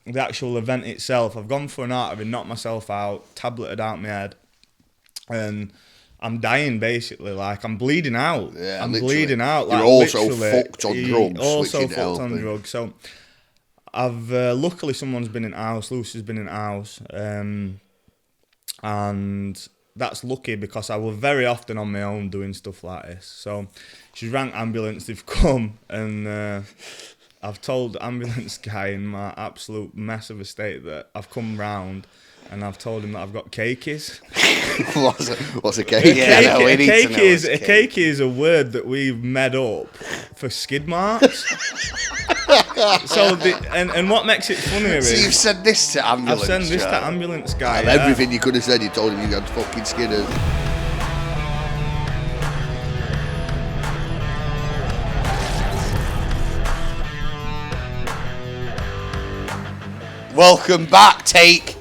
the actual event itself, I've gone for an artery, I've knocked myself out, tableted out my head, and I'm dying basically. Like, I'm bleeding out. Yeah, I'm literally. bleeding out. Like, You're also literally, fucked on drugs. Also which fucked on drugs. So I've luckily someone's been in house. Lucy's been in house, and that's lucky because I was very often on my own doing stuff like this. So she's rang ambulance. They've come, and I've told the ambulance guy in my absolute mess of a state that I've come round. And I've told him that I've got cakeys. What's a cake? A cake is a word that we've made up for skid marks. So and what makes it funnier is... So you've said this to ambulance? I've said this to ambulance guy. And everything you could have said, you told him you got fucking skidders. Welcome back, take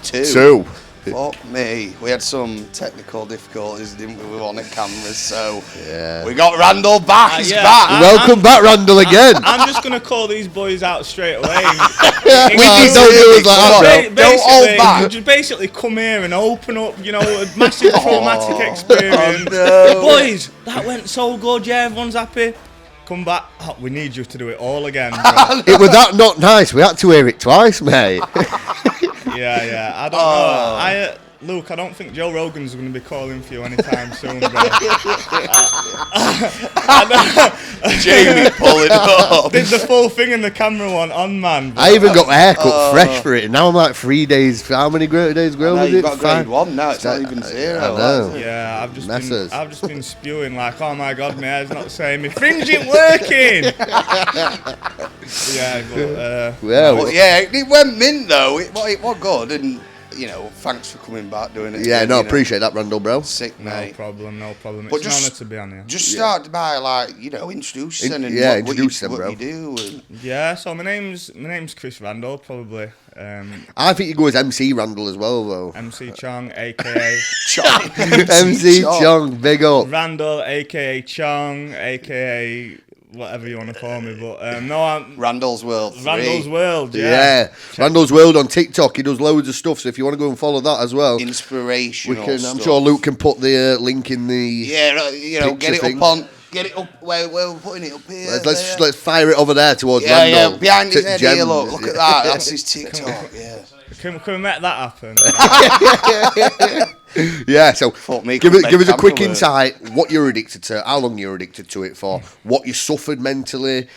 two. Fuck me. We had some technical difficulties, didn't we? We wanted cameras, so we got Randle back. He's back. Welcome back, Randle, again. I'm just going to call these boys out straight away. Don't hold back. Just basically come here and open up, a massive traumatic experience. Oh, no. Boys, that went so good. Yeah, everyone's happy. Come back. Oh, we need you to do it all again. Bro. It was that not nice. We had to hear it twice, mate. Yeah. I don't know. Luke, I don't think Joe Rogan's going to be calling for you anytime soon, bro. Jamie pulling up. Did the full thing in the camera one on, man. I even got my hair cut fresh for it. And now I'm like 3 days. How many days grow was it? You've got grade 1 now. It's not even 0. I know. Yeah, I've just been spewing like, oh my god, my hair's not the same. My fringe ain't working. It went mint though. It was good, and thanks for coming back doing it. Yeah, again, appreciate that, Randle, bro. Sick, mate. No problem. But It's an honour to be on here. Just start by introducing what you do. Yeah, so my name's Chris Randle, probably. I think you go as MC Randle as well, though. MC Chong, aka Chong. MC Chong, big up. Randle, aka Chong, aka whatever you want to call me, but I'm Randle's World. Randle's World, yeah. Randle's World on TikTok. He does loads of stuff, so if you want to go and follow that as well, inspirational. I'm sure Luke can put the link in the get it up where we're putting it up here. Let's fire it over there towards Randle. Yeah, behind his head here, look at that. That's his TikTok. Yeah. Can we make that happen? Yeah, so give us a quick insight. What you're addicted to, how long you're addicted to it for, what you suffered mentally.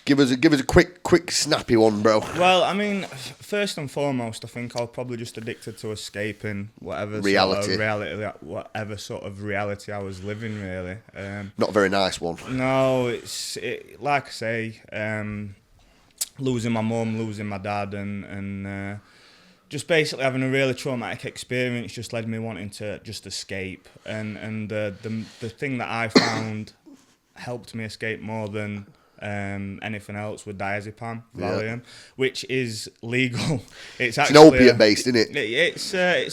Give us a quick snappy one, bro. Well, I mean, first and foremost, I think I was probably just addicted to escaping whatever reality, whatever sort of reality I was living. Really, not a very nice one. No, it's like I say, losing my mum, losing my dad, and just basically having a really traumatic experience just led me wanting to just escape. And the thing that I found helped me escape more than anything else with diazepam, Valium, which is legal. It's actually an opiate based, isn't it? It's a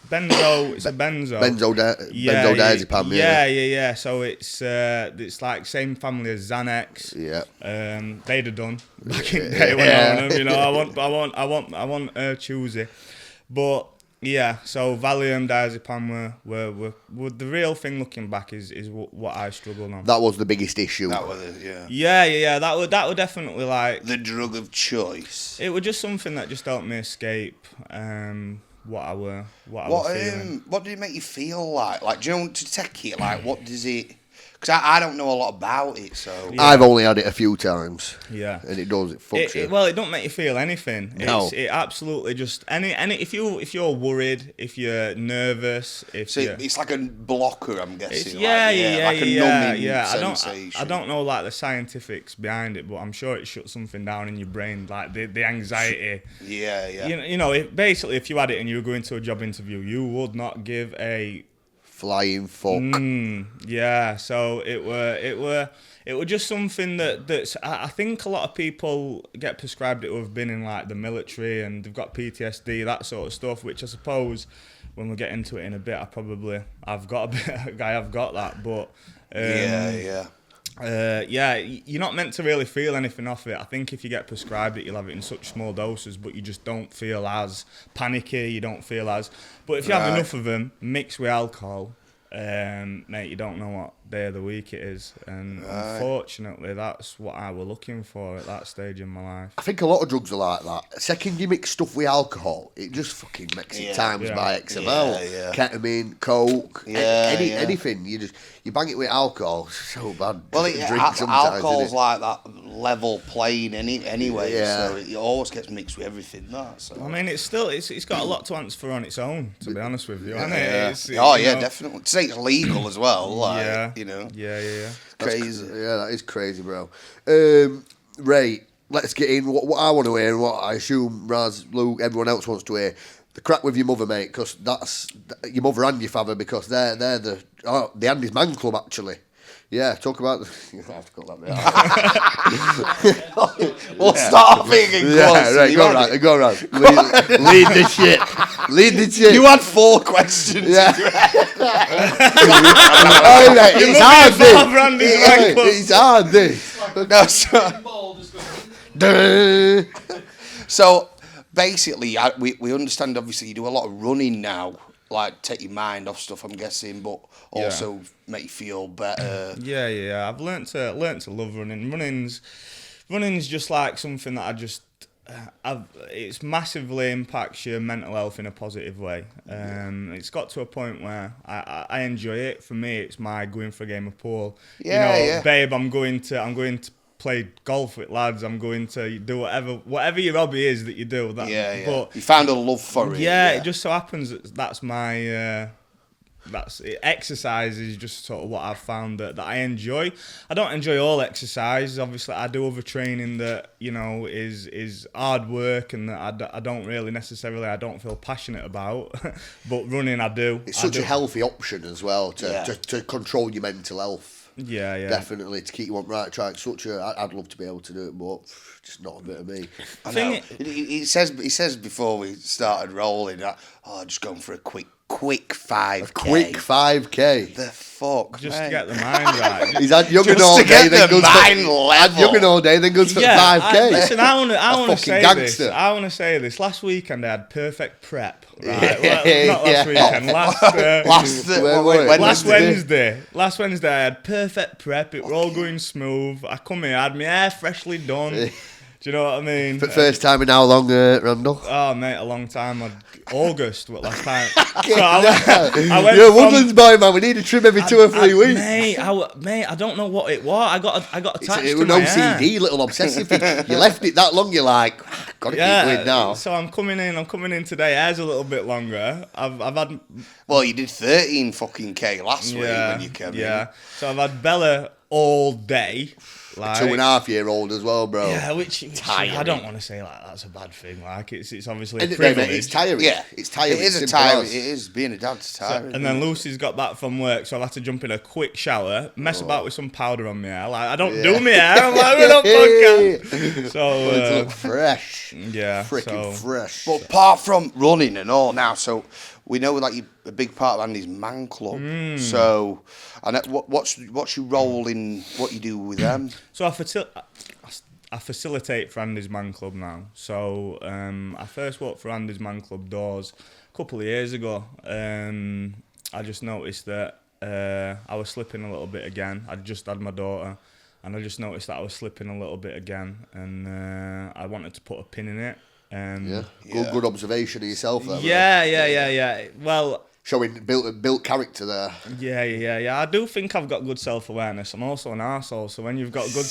benzo. It's a benzo. Benzodiazepam. Yeah. So it's like same family as Xanax. Yeah. They'd have done back in the day when I owned them. I want choosy, but. Yeah, so Valium, diazepam were the real thing. Looking back, is what I struggled on. That was the biggest issue. That was it, Yeah. That would definitely like the drug of choice. It was just something that just helped me escape what I was feeling. What did it make you feel like? Like, do you know, to take it? Like, what does it? Because I don't know a lot about it, so... Yeah. I've only had it a few times. Yeah. And it fucks you. Well, it don't make you feel anything. No. It absolutely just... if you're worried, if you're nervous, it's like a blocker, I'm guessing. Like a numbing sensation. I don't know, like, the scientifics behind it, but I'm sure it shuts something down in your brain, like the anxiety. Yeah. Basically, if you had it and you were going to a job interview, you would not give a... flying fuck. Yeah, so it were just something that's I think a lot of people get prescribed it who have been in like the military and they've got PTSD, that sort of stuff, which I suppose when we get into it in a bit I've got that, but You're not meant to really feel anything off it. I think if you get prescribed it, you'll have it in such small doses, but you just don't feel as panicky. You don't feel as. But if you have enough of them mixed with alcohol, mate, you don't know what day of the week it is, and unfortunately, that's what I was looking for at that stage in my life. I think a lot of drugs are like that. Second you mix stuff with alcohol, it just fucking makes it times by XML. Ketamine, coke, anything. You bang it with alcohol, it's so bad. Well, alcohol's like that level playing anyway, so it always gets mixed with everything. So. I mean, it's got a lot to answer for on its own, to be honest with you. Definitely. To say it's legal as well, you know. Yeah. Crazy. That is crazy, bro. Ray, let's get in what I want to hear and what I assume Raz, Luke, everyone else wants to hear. The crack with your mother, mate, because that's your mother and your father, because they're the Andy's Man Club, actually. Yeah, talk about I have to cut that bit out. We'll start thinking close. Yeah, right, go around. Lead the shit. You had 4 questions. Yeah. It's hard, this. So, basically, we understand, obviously, you do a lot of running now, like take your mind off stuff, I'm guessing, but also make you feel better. Yeah. I've learnt to love running. Running's just like something that I just it's massively impacts your mental health in a positive way. It's got to a point where I enjoy it. For me, it's my going for a game of pool. Babe, I'm going to play golf with lads. I'm going to do whatever your hobby is that you do. But you found a love for it. Yeah, it just so happens that's my. Exercise is just sort of what I've found that I enjoy. I don't enjoy all exercise. Obviously, I do other training that is hard work and that I don't really necessarily I don't feel passionate about. But running, I do. It's such a healthy option as well to control your mental health. Yeah. Definitely to keep you on right track. I'd love to be able to do it, but just not a bit of me. I know. He says before we started rolling, just going for a quick 5K. A quick 5K. The fuck, just to get the mind right. He's had youngin all day, then goes for 5K. Listen, I want to say this. I want to say this. Last weekend I had perfect prep. Right? Not last weekend. Last Wednesday. Last Wednesday I had perfect prep. It were all going smooth. I come here, I had my hair freshly done. Do you know what I mean? First time in how long, Randle? Oh, mate, a long time. August, last time. So I went. You're a Woodlands boy, man. We need a trim every 2 or 3 weeks. Mate, I don't know what it was. I got attached to my hair. OCD, little obsessive thing. You left it that long, you're like, gotta keep going now. So I'm coming in today. Hair's a little bit longer. I've had. Well, you did 13 fucking K last week when you came in. Yeah. So I've had Bella all day. Like, a 2.5-year-old as well, bro. Yeah, which I don't want to say like that's a bad thing. Like it's obviously a privilege. It's tiring. Yeah, it's tiring. It is tiring. It is being a dad's tiring. And then Lucy's got back from work, so I've had to jump in a quick shower, mess about with some powder on my hair. Like I don't do my hair. I'm like, we're not podcast. So to look fresh. Yeah, freaking fresh. But apart from running and all now, so we know like a big part of Andy's Man Club. So, and what's your role in what you do with them? So I facilitate for Andy's Man Club now. So I first worked for Andy's Man Club doors a couple of years ago. I just noticed that I was slipping a little bit again. I'd just had my daughter, and I just noticed that I was slipping a little bit again, and I wanted to put a pin in it. Good observation of yourself there. Yeah. Well, showing built character there. Yeah. I do think I've got good self-awareness. I'm also an arsehole, so when you've got good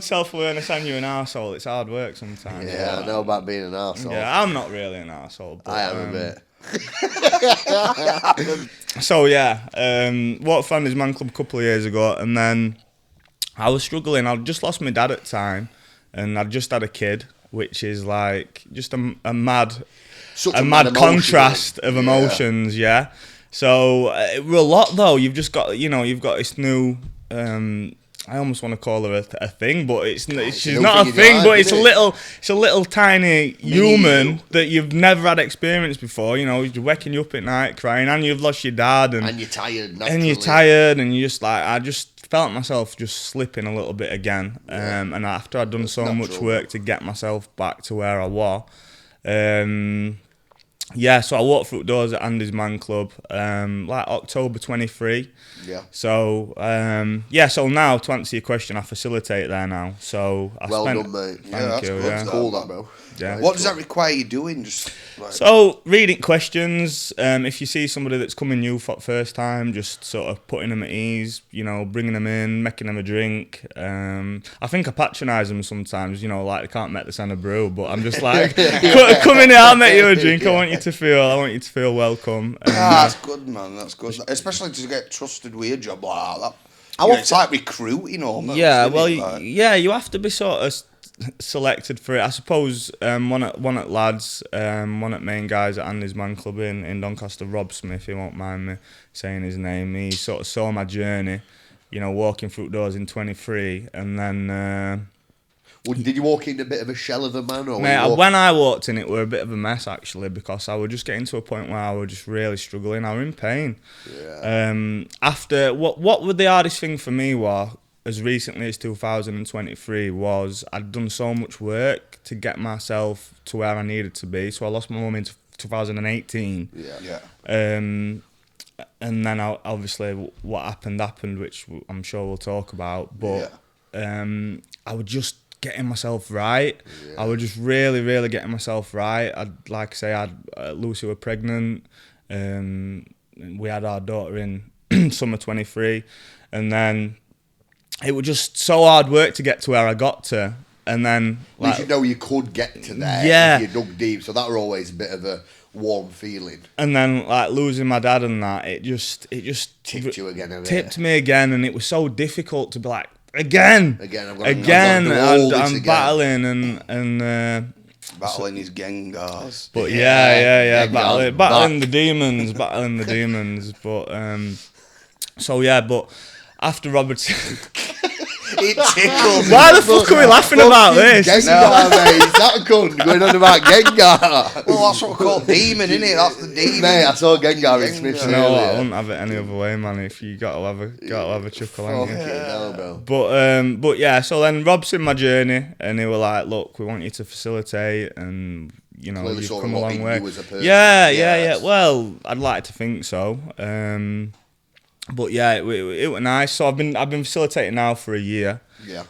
self-awareness and you're an arsehole, it's hard work sometimes. Yeah, I know about being an arsehole. Yeah, I'm not really an arsehole, but I am a bit. So worked for Andy's Man Club a couple of years ago, and then I was struggling. I'd just lost my dad at the time, and I'd just had a kid, which is like just a mad contrast of emotions, yeah. So it were a lot though. You've just got, you've got this new. I almost want to call her a thing, but she's not a thing. But it's a little tiny human that you've never had experience before. You're waking you up at night crying, and you've lost your dad, and you're tired, and you're just like, I just felt myself just slipping a little bit again. And after I'd done so much work to get myself back to where I was, so I walked through doors at Andy's Man Club, like October 23. Yeah. So, so now to answer your question, I facilitate there now. So I well spent, done, mate. Thank you. That's cool, that, bro. Yeah. What does that require you doing? Just like... So reading questions. If you see somebody that's coming new for the first time, just sort of putting them at ease. You know, bringing them in, making them a drink. I think I patronise them sometimes. You know, like they can't make the sound of brew, but I'm just like, come in here, I'll make you a drink. I want you to feel welcome. That's good, man. That's good. Especially to get trusted with a job like that. It's like recruiting almost. Yeah, well, you have to be sort of selected for it. I suppose one at Lads, one at Main Guys at Andy's Man Club in Doncaster, Rob Smith, he won't mind me saying his name. He sort of saw my journey, you know, walking through doors in 23, and then... did you walk in a bit of a shell of a man? Or mate, when I walked in, it were a bit of a mess, actually, because I was just getting to a point where I was just really struggling. I was in pain. Yeah. After, what were the hardest thing for me was, as recently as 2023, was I'd done so much work to get myself to where I needed to be. So I lost my mum in 2018. Yeah. And then obviously what happened, which I'm sure we'll talk about. But I was just getting myself right. I was just really, really getting myself right. Lucy were pregnant. We had our daughter in summer 23, and then it was just so hard work to get to where I got to. And then, like, you know, you could get to there if you dug deep, so that were always a bit of a warm feeling. And then, like, losing my dad and that, it just tipped you again. Tipped me again, and it was so difficult to be like, I'm battling and battling his Gengars. But battling the demons, But but after Robertson. It tickles. Why the fuck are we laughing about this? Gengar, mate. Is that cunt going on about Gengar? Well, that's what we call demon, innit? That's the demon. Mate, I saw Gengar in Smith's. No, I wouldn't have it any other way, man. If you gotta have a chuckle, ain't you? No, bro. But yeah. So then Rob's in my journey, and they were like, "Look, we want you to facilitate, and you know, clearly you've come a long way." Yeah. Well, I'd like to think so. But yeah, it was nice. So I've been facilitating now for a year. Yeah.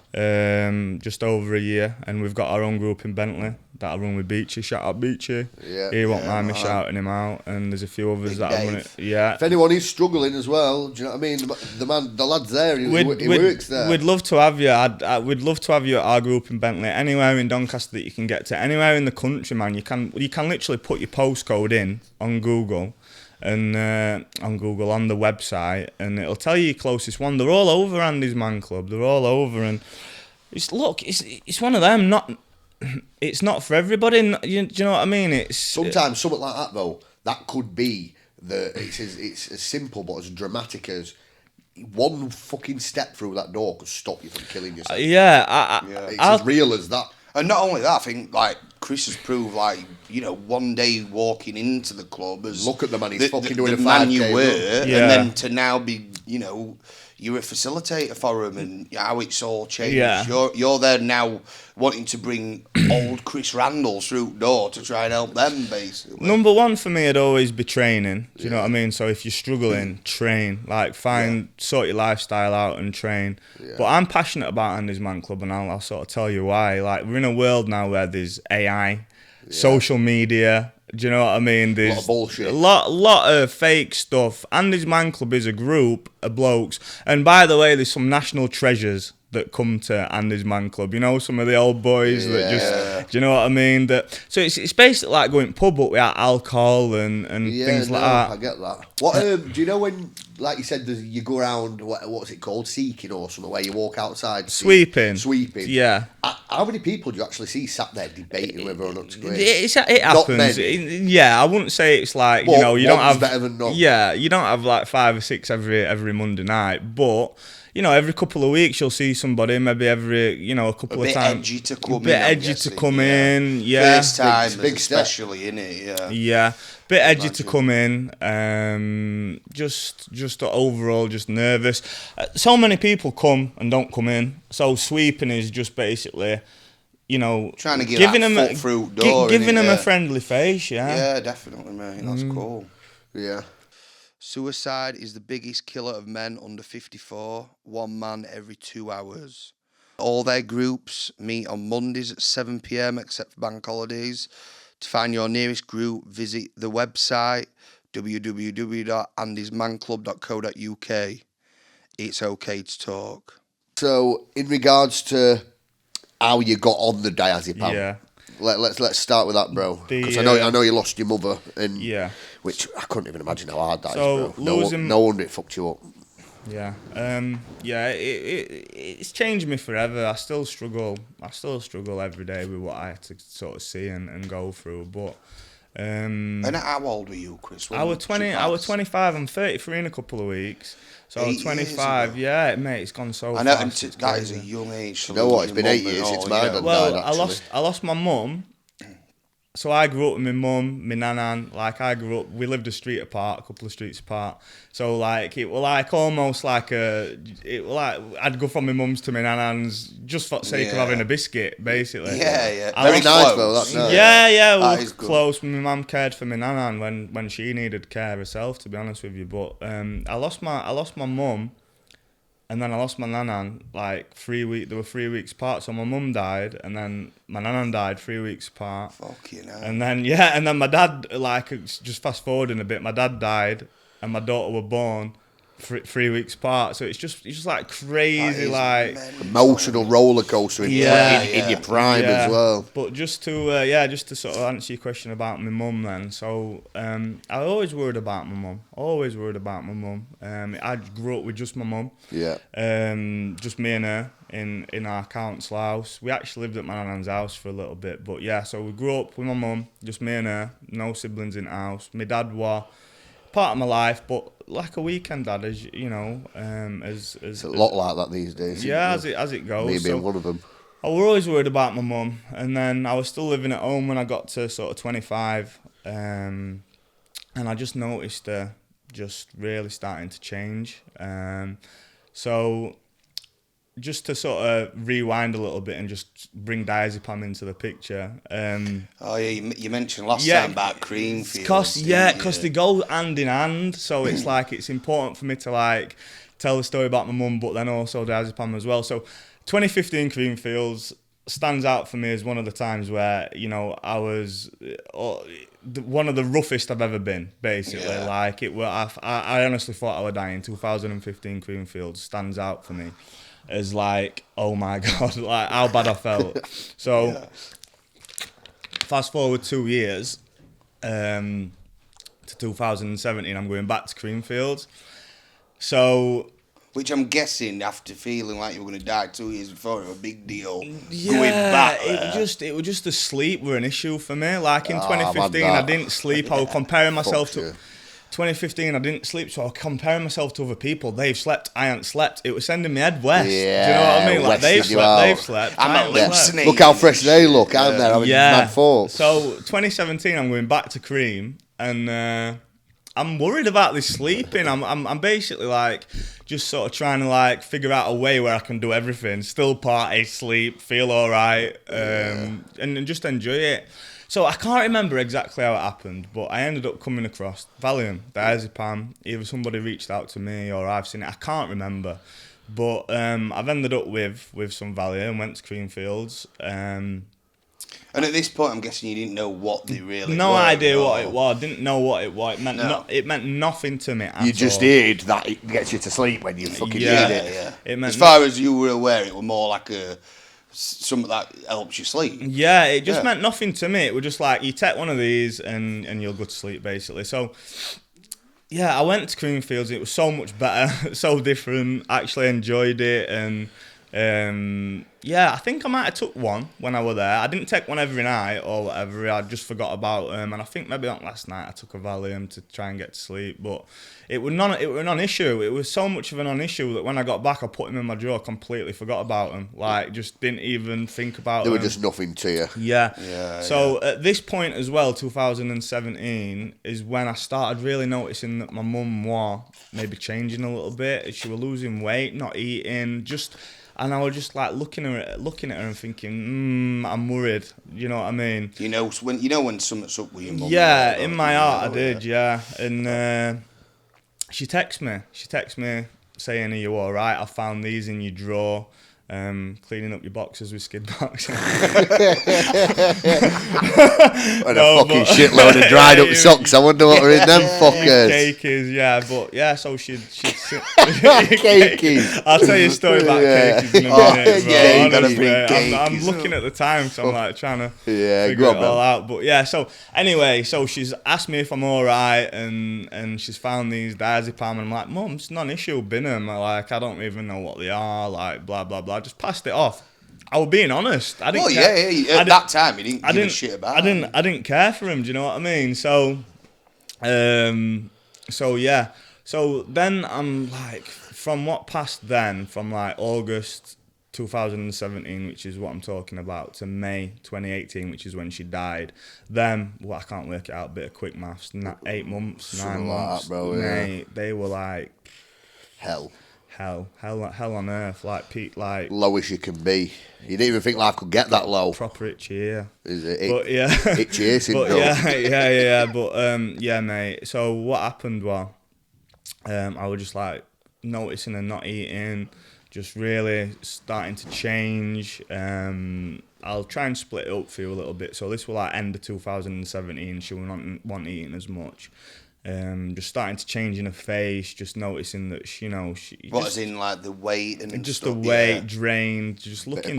Just over a year, and we've got our own group in Bentley that I run with Beachy. Shout out Beachy. Yeah. He won't mind me shouting him out, and there's a few others that I'm running. Yeah. If anyone is struggling as well, do you know what I mean? The lad's there. He works there. We'd love to have you. We'd love to have you at our group in Bentley. Anywhere in Doncaster that you can get to. Anywhere in the country, man. You can literally put your postcode in on Google. And on the website, and it'll tell you your closest one. They're all over Andy's Man Club. They're all over, and it's one of them. It's not for everybody. Do you know what I mean? It's sometimes something like that though. That could be it's as simple but as dramatic as one fucking step through that door could stop you from killing yourself. It's as real as that. And not only that, I think like Chris has proved, like, you know, one day walking into the club as look at the man, he's fucking doing the a 5K man you were, and then to now be, you know, you're a facilitator for him, and how it's all changed. Yeah. You're there now wanting to bring old Chris Randle through the door to try and help them, basically. Number one for me would always be training. Do you know what I mean? So if you're struggling, train. Like, sort your lifestyle out and train. Yeah. But I'm passionate about Andy's Man Club, and I'll sort of tell you why. Like, we're in a world now where there's AI, social media. Do you know what I mean? There's a lot of bullshit. A lot of fake stuff. Andy's Man Club is a group of blokes. And by the way, there's some national treasures that come to Andy's Man Club. You know, some of the old boys that just... Do you know what I mean? So it's basically like going pub, but without alcohol and things like that. I get that. What do you know when, like you said, you go around, what's it called? Seeking or something, where you walk outside? Sweeping. Yeah. How many people do you actually see sat there debating whether or not to go in? It happens. I wouldn't say it's like, you don't have... better than none. Yeah, you don't have like 5 or 6 every Monday night, but... every couple of weeks you'll see somebody, maybe every, a couple of times. Edgy to come in. A bit edgy to come in, yeah. First time, big especially, innit? Yeah. Yeah, bit edgy to come in. Just overall, just nervous. So many people come and don't come in. So sweeping is just basically, trying to get giving that them foot through door, giving them yeah. a friendly face. Yeah. Yeah, definitely, mate. That's cool. Yeah. Suicide is the biggest killer of men under 54. One man every 2 hours. All their groups meet on Mondays at 7 p.m. except for bank holidays. To find your nearest group, visit the website www.andysmanclub.co.uk. It's okay to talk. So, in regards to how you got on the diazepam, Yeah. let's start with that, bro. Because I know you lost your mother, and which I couldn't even imagine how hard that is, bro. No wonder it fucked you up. Yeah. It's changed me forever. I still struggle every day with what I had to sort of see and go through. But and how old were you, Chris? I was 25. I'm 33 in a couple of weeks. So I was 25. Yeah, mate, it's gone so fast. I know, that is a young age. You know what? It's been 8 years since my dad died, actually. I lost my mum. So I grew up with my mum, my nanan. Like we lived a street apart, a couple of streets apart. So like it was like almost like I'd go from my mum's to my nanan's just for the sake of having a biscuit, basically. Yeah. Very nice, bro. That's nice. Yeah, we were close. My mum cared for my nanan when she needed care herself, to be honest with you. But I lost my mum. And then I lost my nanan like 3 weeks. There were 3 weeks apart. So my mum died, and then my nanan died 3 weeks apart. Fucking hell. And then my dad, like, just fast forwarding a bit, my dad died, and my daughter were born 3 weeks apart. So it's just like crazy, like emotional roller coaster in your prime as well. But just to sort of answer your question about my mum then. So I always worried about my mum. I grew up with just my mum. Yeah. Just me and her in our council house. We actually lived at my nan's house for a little bit, but yeah. So we grew up with my mum, just me and her, no siblings in the house. My dad was part of my life, but like a weekend dad, as you know, it's a lot like that these days. Yeah, as it goes. Me being one of them. I was always worried about my mum, and then I was still living at home when I got to sort of 25, and I just noticed her just really starting to change. So just to sort of rewind a little bit and just bring diazepam into the picture. You mentioned last time about Creamfields. Because they go hand in hand. So it's like it's important for me to like tell the story about my mum, but then also diazepam as well. So 2015 Creamfields stands out for me as one of the times where I was one of the roughest I've ever been. Basically, like it. I honestly thought I would die. In 2015 Creamfields stands out for me as like, oh my God, like how bad I felt. So fast forward 2 years to 2017, I'm going back to Creamfields. So, which I'm guessing, after feeling like you were going to die 2 years before, it was a big deal. Going back there. It was just the sleep were an issue for me. Like in 2015, I didn't sleep. I was comparing myself to. 2015, I didn't sleep, so I was comparing myself to other people. They've slept, I ain't slept. It was sending me head west. Yeah, do you know what I mean? Like they've slept. I'm not listening. Look how fresh they look. I'm there having mad thoughts. So 2017, I'm going back to Cream, and I'm worried about this sleeping. I'm basically like just sort of trying to like figure out a way where I can do everything, still party, sleep, feel all right, and just enjoy it. So I can't remember exactly how it happened, but I ended up coming across Valium, diazepam. Either somebody reached out to me or I've seen it. I can't remember, but I've ended up with some Valium. Went to Creamfields. And at this point, I'm guessing you didn't know what they really. No idea what it was. Didn't know what it was. It meant nothing to me. At you just all. heard that it gets you to sleep when you fucking need it. Yeah. It meant as far as you were aware, it was more like something that helps you sleep. Yeah, it just meant nothing to me. It was just like you take one of these and you'll go to sleep basically. So yeah, I went to Creamfields. It was so much better, so different. Actually enjoyed it, and Yeah, I think I might have took one when I were there. I didn't take one every night or whatever. I just forgot about them, and I think maybe not last night I took a Valium to try and get to sleep. But it was a non-issue. It was so much of a non-issue that when I got back, I put them in my drawer, completely forgot about them. Like, just didn't even think about them. They were just nothing to you. Yeah. So at this point as well, 2017 is when I started really noticing that my mum was maybe changing a little bit. She was losing weight, not eating, and I was just like looking at her and thinking, I'm worried. You know what I mean? You know when something's up with your mum. Yeah, in my heart I did. Yeah, and she texts me saying, "Are you all right? I found these in your drawer. Cleaning up your boxes with skid marks." And a fucking shitload of dried up socks. I wonder what are in them fuckers. Cakeys, yeah, but yeah, so she'd Cakeys. I'll tell you a story about cakeys in a minute. Yeah, you gotta honestly, bring I'm cakeys. looking at the time, so I'm like trying to Yeah, figure go it on, all bro. out. But yeah, so anyway, so she's asked me if I'm all right, and she's found these diazepam, and I'm like, Mum, it's not an issue, bin them. Like, I don't even know what they are, like, blah blah blah. I just passed it off. I was being honest. I didn't care. Yeah. At that time, you didn't give a shit about it. I didn't care for him. Do you know what I mean? So, yeah. So then I'm like, from what passed then, from like August 2017, which is what I'm talking about, to May 2018, which is when she died. Then, well, I can't work it out. Bit of quick maths. 8 months, 9 Something like months. that, bro, Mate, they were like Hell on earth, like Pete, like lowest you can be. You didn't even think life could get that low. proper itchy here. Is it? But yeah, Itchy syndrome. but yeah. But yeah, mate. So what happened was, I was just like noticing her not eating, just really starting to change. I'll try and split it up for you a little bit. So this was like end of 2017. She wasn't eating as much. Just starting to change in her face, just noticing that she What, just, as in like the weight and just stuff, the weight yeah. drained, just looking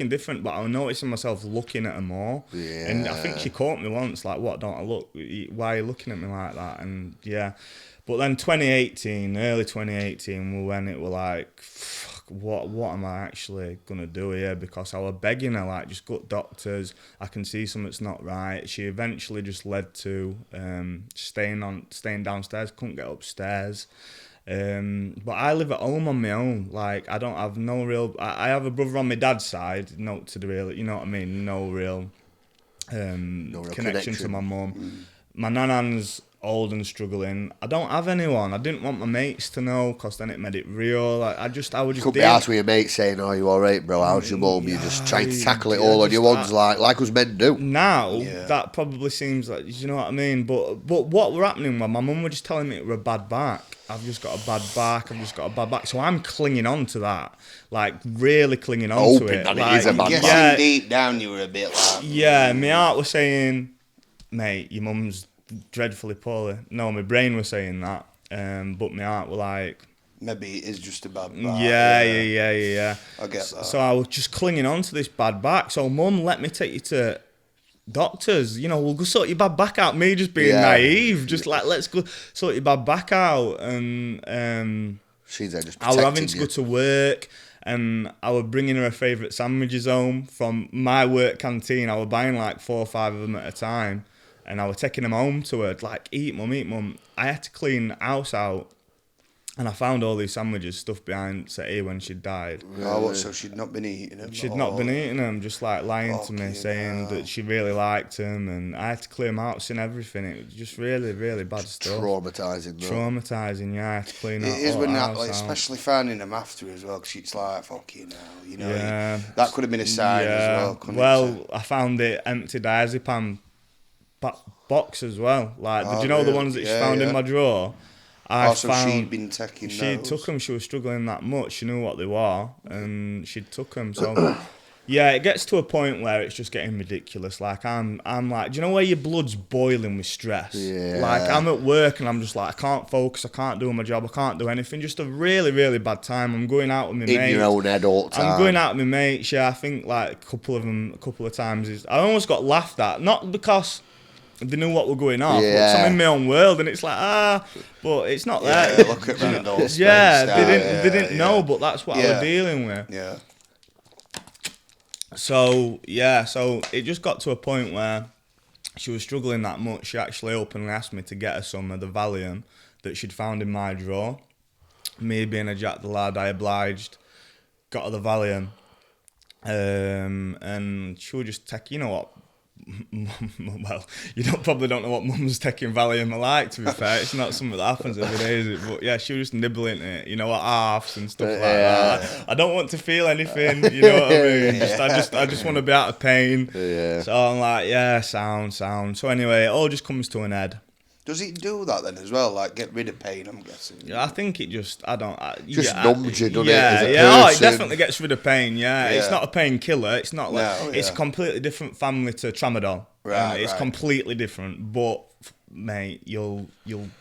different. But I was noticing myself looking at her more, Yeah. and I think she caught me once, like, "What, don't I look? Why are you looking at me like that?" And yeah, but then early 2018, was when it was like, fuck, what am I actually gonna do here? Because I was begging her, like, just go to doctors. I can see something's not right. She eventually just led to staying downstairs. Couldn't get upstairs. But I live at home on my own. Like, I don't have no real. I have a brother on my dad's side. No to the real. You know what I mean? No real connection to my mum. My nan's old and struggling. I don't have anyone. I didn't want my mates to know, because then it made it real. Like, I would just Could be asked with your mate saying, "Oh, you all right, bro? How's your mum?" You're just trying to tackle it all on your ones, like us men do. Now, that probably seems like, you know what I mean? But what were happening was, my mum was just telling me it were a bad back. I've just got a bad back. So I'm clinging on to that. Like, really clinging on to Hoping it. that it Like, is a bad back. Guessing deep down you were a bit like... Yeah, my heart was saying, mate, your mum's dreadfully poorly. No, my brain was saying that. But my heart was like... Maybe it is just a bad back. Yeah. I get that. So I was just clinging on to this bad back. So Mum, let me take you to doctors. We'll go sort your bad back out. Me just being naive, just like, let's go sort your bad back out. And She's there just I was having to you. go to work, and I was bringing her her favourite sandwiches home from my work canteen. I was buying like 4 or 5 of them at a time, and I was taking them home to her, like, eat mum. I had to clean the house out, and I found all these sandwiches stuffed behind Settee when she died. Oh, what, so she'd not been eating them? She'd not been eating them, just like lying to me, Fucking saying hell. that she really liked them, and I had to clear them out and everything. It was just really, really bad stuff. Traumatising, though. Traumatising, yeah. I had to clean It out is all when the that, house like, out. especially finding them after as well, because it's like, fucking hell, Yeah. that could have been a sign as well, couldn't it? Well, I found it empty diazepam box as well. Like, did you know the really? ones that she Yeah, found yeah. in my drawer? So she'd been taking She those. took them. She was struggling that much. She knew what they were, and she took them. So, yeah, it gets to a point where it's just getting ridiculous. Like, I'm like, do you know where your blood's boiling with stress? Yeah. Like, I'm at work and I'm just like, I can't focus. I can't do my job. I can't do anything. Just a really, really bad time. I'm going out with my mates. In your own head all the time. I'm going out with my mates. Yeah, I think like a couple of times I almost got laughed at. Not because they knew what were going on. Yeah. So I'm in my own world, and it's like, but it's not Yeah, there. look at Randle's Yeah, face. they didn't know, but that's what I was dealing with. Yeah. So it just got to a point where she was struggling that much. She actually openly asked me to get her some of the Valium that she'd found in my drawer. Me being a Jack the Lad, I obliged, got her the Valium, and she would just take, you know what, well, you probably don't know what mums taking Valium are like, to be fair. It's not something that happens every day, is it? But yeah, she was just nibbling it, you know, at halves and stuff like that. I don't want to feel anything, you know what I mean? I just want to be out of pain. Yeah. So I'm like, yeah, sound. So anyway, it all just comes to an end. Does it do that then as well? Like get rid of pain, I'm guessing. Yeah, I think it just, numbs you, doesn't it? As a Oh, it person. definitely gets rid of pain. Yeah, it's not a painkiller. It's not like it's a completely different family to tramadol. Right, It's completely different. But mate, you'll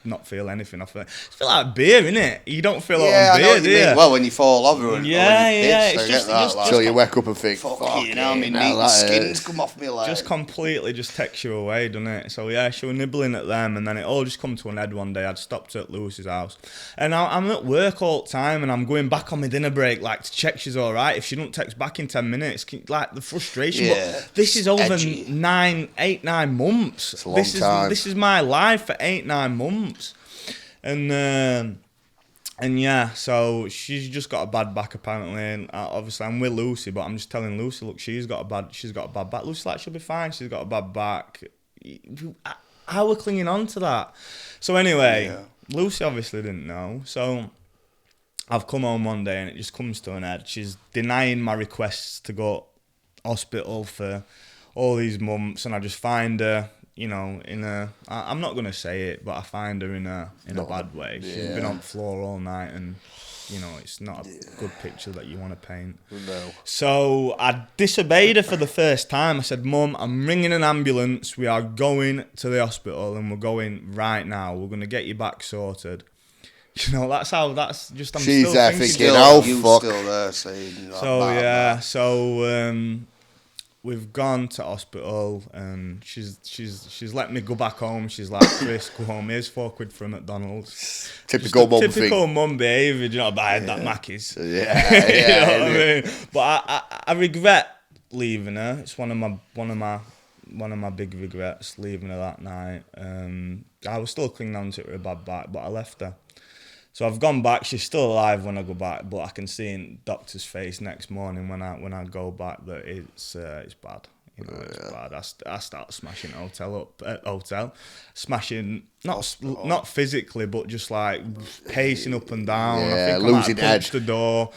not feel anything off it. It's feel like beer, innit? You don't feel like I know beer, what do you you? mean. Well, when you fall over, or when you piss, it's I just- get that. just- Like, So you wake up and think, fucking hell, my that skin's hurts. come off me like. Just completely just takes you away, doesn't it? So yeah, she was nibbling at them, and then it all just come to an end one day. I'd stopped at Lewis's house, and I'm at work all the time, and I'm going back on my dinner break, like to check she's all right. If she don't text back in 10 minutes, like the frustration. Yeah, But this is over edgy. 8, 9 months. It's a long time. This is my life for 8, 9 months, and yeah, so she's just got a bad back apparently, and obviously I'm with Lucy, but I'm just telling Lucy, look, she's got a bad back. Lucy's like, she'll be fine. She's got a bad back. How we're clinging on to that. So anyway, Lucy obviously didn't know. So I've come home one day and it just comes to an end. She's denying my requests to go hospital for all these months, and I just find her, you know, I'm not gonna say it, but I find her in a bad way. She's been on the floor all night, and you know, it's not a good picture that you want to paint. No. So I disobeyed her for the first time. I said, Mum, I'm ringing an ambulance. We are going to the hospital, and we're going right now. We're gonna get you back sorted. You know, that's just. I'm She's still there thinking. thinking, oh, you fuck. still there saying like, So bad, yeah, bad. so we've gone to hospital, and she's let me go back home. She's like, Chris, go home. Here's £4 for a McDonald's. Typical mum thing. Typical mum behaviour. Do you know what I had that Mackey's? Yeah, You know what I innit? mean? But I regret leaving her. It's one of my big regrets, leaving her that night. I was still clinging on to it with a bad back, but I left her. So I've gone back. She's still alive when I go back, but I can see in doctor's face next morning when I go back that it's bad. You know, it's bad. I start smashing hotel, smashing not physically, but just like pacing up and down. Yeah, I think losing I might punch the door.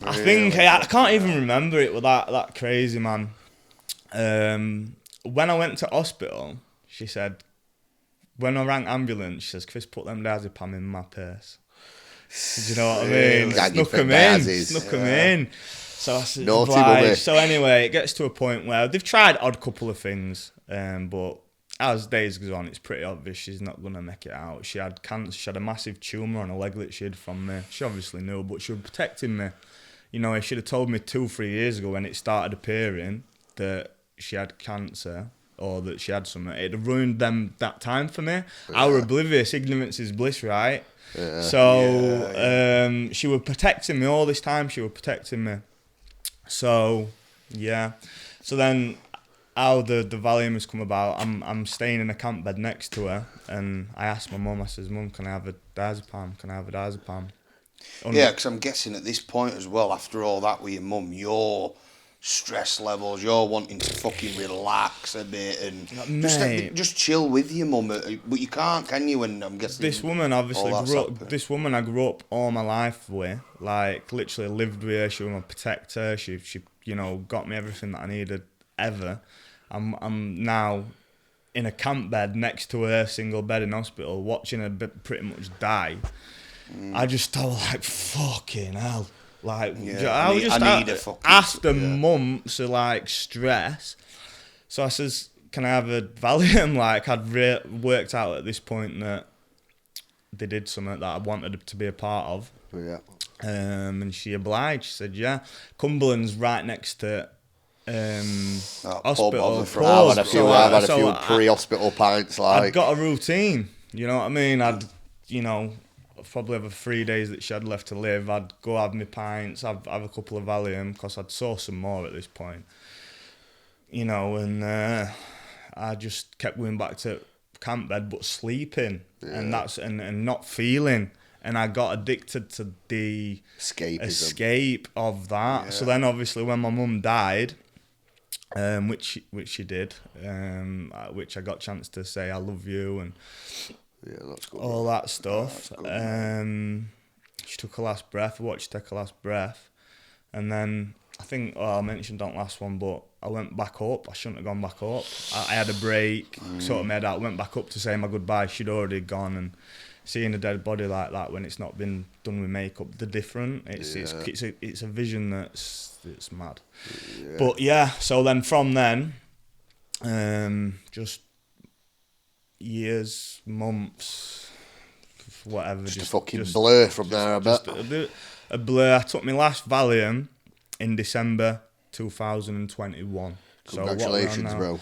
I think I can't even remember it with that crazy, man. When I went to hospital, she said, when I rang ambulance, she says, Chris, put them diazepam in my purse. Do you know what I mean? Gagging Snuck for them in. dazes. Snuck them in. So I said, Naughty obliged. mummy. So anyway, it gets to a point where they've tried odd couple of things, but as days goes on, it's pretty obvious she's not going to make it out. She had cancer. She had a massive tumour on a leg that she hid from me. She obviously knew, but she was protecting me. You know, if she'd have told me 2-3 years ago when it started appearing that she had cancer or that she had something, it'd have ruined that time for me. I were oblivious. Ignorance is bliss, right? Yeah. So she was protecting me all this time. She was protecting me. So yeah. So then, how the Valium has come about? I'm staying in a camp bed next to her, and I asked my mum. I says, Mum, can I have a diazepam? Can I have a diazepam? Yeah, because I'm guessing at this point as well, after all that with your mum, your stress levels, you're wanting to fucking relax a bit and Mate. just chill with your mum. But you can't, can you? And I'm guessing This woman obviously all that's grew up. happened. This woman I grew up all my life with, like literally lived with her. She was my protector. She you know got me everything that I needed ever. I'm now in a camp bed next to her, single bed in hospital, watching her pretty much die. I just thought like fucking hell. Like I was just after months of like stress. So I says, can I have a Valium? Like I'd worked out at this point that they did something that I wanted to be a part of. Yeah. And she obliged. She said, yeah. Cumberland's right next to hospital. I've had a few pre-hospital pints. Like, I'd got a routine. You know what I mean? I'd probably have 3 days that she had left to live. I'd go have my pints, have a couple of Valium, because I'd saw some more at this point. You know, and I just kept going back to camp bed, but sleeping, and not feeling. And I got addicted to the escape of that. Yeah. So then, obviously, when my mum died, which she did, which I got a chance to say I love you and that's good, all that stuff. She took her last breath. I watched her take her last breath, and then I think I mentioned on last one, but I went back up. I shouldn't have gone back up. I had a break, sort of made out. Went back up to say my goodbye. She'd already gone, and seeing a dead body like that when it's not been done with makeup, they're different. It's a vision that's mad. Yeah. But yeah, so then from then, just years, months, whatever. Just a fucking blur from there, I bet. A blur. I took my last Valium in December 2021. Congratulations, so bro.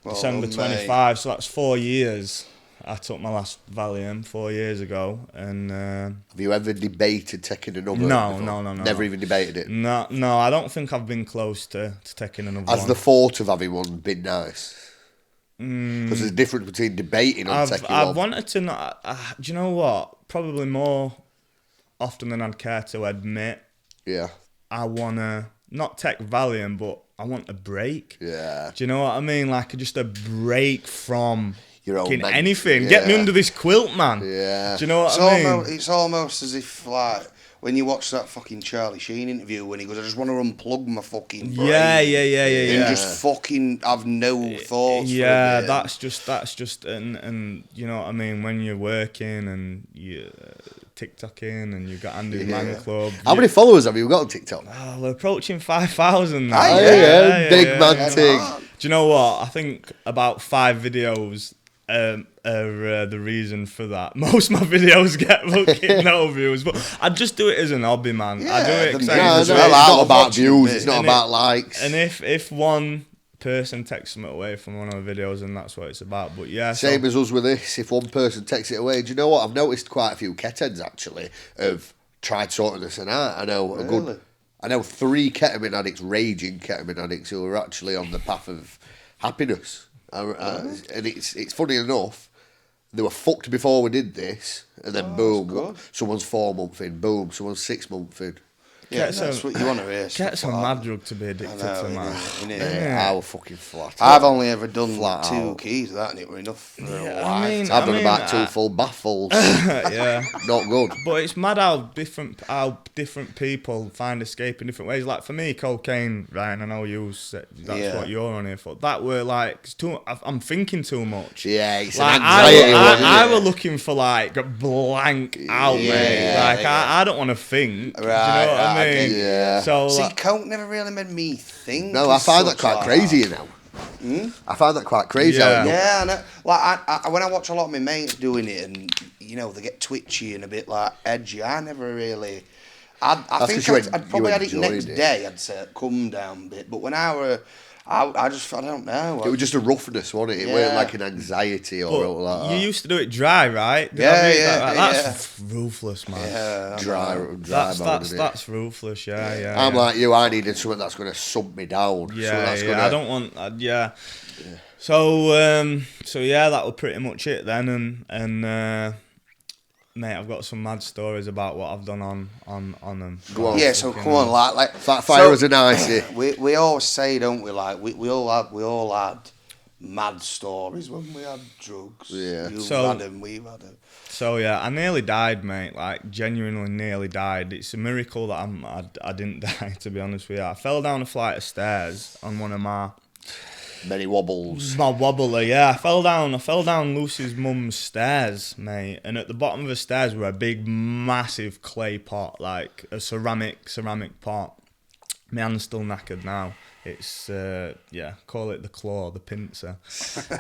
December 25, so that's 4 years. I took my last Valium 4 years ago, and have you ever debated taking another? No. Never even debated it. No, I don't think I've been close to taking another. Has the thought of having one been nice? Because there's a difference between debating and taking one. I've wanted to not. Do you know what? Probably more often than I'd care to admit. Yeah. I wanna not take Valium, but I want a break. Yeah. Do you know what I mean? Like just a break from anything. Yeah. Get me under this quilt, man. Yeah. Do you know what I mean? It's almost as if, like, when you watch that fucking Charlie Sheen interview when he goes, I just want to unplug my fucking brain. Yeah. And just fucking have no thoughts. Yeah, that's just, and you know what I mean? When you're working and you're TikToking and you've got andysmanclub. How many followers have you got on TikTok? Oh, we're approaching 5,000 now. Big man thing. Do you know what? I think about 5 videos are the reason for that. Most of my videos get fucking no views, but I just do it as an hobby, man. I do it because it's not about views, it's not about likes. And if one person takes something away from one of the videos, and that's what it's about. But yeah, same as us with this. If one person takes it away, do you know what? I've noticed quite a few ketheads actually have tried sorting this and out. I know 3 ketamine addicts, raging ketamine addicts, who are actually on the path of happiness. And it's funny enough, they were fucked before we did this, and then boom, someone's 4 months in, boom, someone's 6 months in. Yeah, that's what you want to hear. Get some mad drug to be addicted to, man. I was fucking flat. I've only ever done 2 keys of that, and it were enough for a while. I've done about 2 full baffles. Yeah, not good. But it's mad how different people find escape in different ways. Like for me, cocaine, Ryan, I know that's what you're on here for. That were like I'm thinking too much. Yeah, it's like, an anxiety one. I were looking for like a blank out, mate. Like I don't want to think. Right, do you know what I mean? Yeah. So see, coke never really made me think. No, I find that quite crazy, you know. I find that quite crazy. Yeah, I know. Like I when I watch a lot of my mates doing it, and you know they get twitchy and a bit like edgy. I never really. I think I'd probably had it next day. I'd say come down a bit, but when I don't know. It was just a roughness, wasn't it? It weren't like an anxiety or like that. You used to do it dry, right? That's ruthless, man. Yeah, dry. That's ruthless. Yeah. I'm like you. I needed something that's going to sump me down. I don't want. So that was pretty much it then, and mate, I've got some mad stories about what I've done on them. Go on. Yeah, so come on, like fire was an icy. We always say, don't we? Like we all had mad stories when we had drugs. Yeah, you've had them, we've had them. So yeah, I nearly died, mate. Like genuinely nearly died. It's a miracle that I didn't die. To be honest with you, I fell down a flight of stairs on one of my. Many wobbles. My wobbler, yeah. I fell down Lucy's mum's stairs, mate. And at the bottom of the stairs were a big, massive clay pot, like a ceramic pot. My hand's still knackered now. It's call it the claw, the pincer.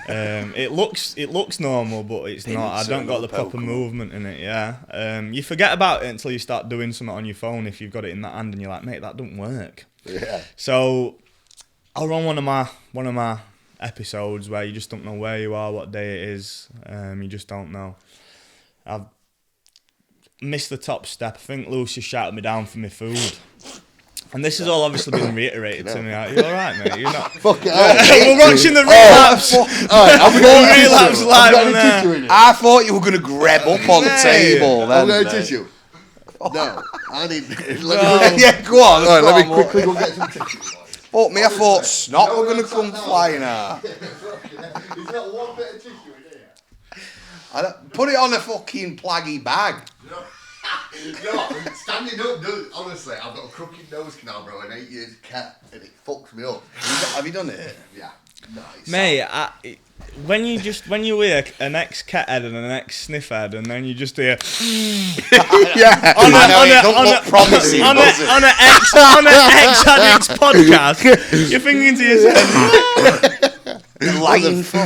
It looks normal, but it's not. I don't got the proper movement in it. Yeah. You forget about it until you start doing something on your phone. If you've got it in that hand and you're like, mate, that don't work. Yeah. So I'll run one of my episodes where you just don't know where you are, what day it is. You just don't know. I've missed the top step. I think Lucy shouted me down for my food. And this has all obviously been reiterated to me. You alright, mate? You're not. Fuck it. We're watching the relapse. Relapse live on there. I thought you were going to grab up on the table. I'm Then, going to tissue. No, I need. Yeah, go on. All right, let me quickly go get some tissue. Fuck me, I thought snot were going to come flying out. Is that one bit of tissue in here? Put it on a fucking plaggy bag. No, standing up, dude. Honestly, I've got a crooked nose canal, bro, and 8 years cat, and it fucks me up. Have you done it? Yeah. Nice. Mate, when you hear an ex-cat head and an ex-sniff head, and then you just hear Yeah. on look promising, an XaddiX podcast, you're thinking to yourself,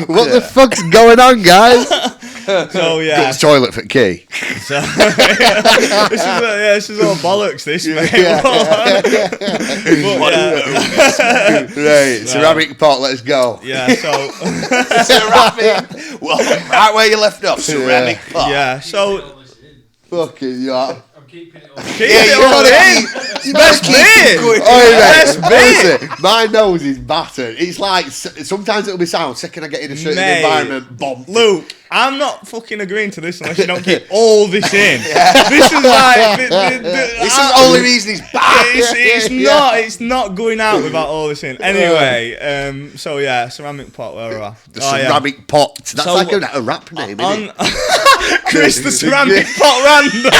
What the fuck's going on, guys? so Got yeah, the toilet for key. so, this is all bollocks, this mate. But, Right, ceramic pot, let's go. yeah, so Ceramic. Well, right where you left off, ceramic pot. yeah, so Fucking yeah. I'm keeping it on. keep Yeah, it you all got in. it. You best keep it going. Oh, Best mate, my nose is battered. It's like sometimes it'll be sound. Second I get in a certain Mate. environment, bomb. Luke, I'm not fucking agreeing to this unless you don't keep all this in. This is like This is the only reason he's back. It's not going out without all this in. Anyway, so yeah, ceramic pot. Where are we? The ceramic pot. That's So, like a rap name, isn't it? Chris the ceramic pot Randle.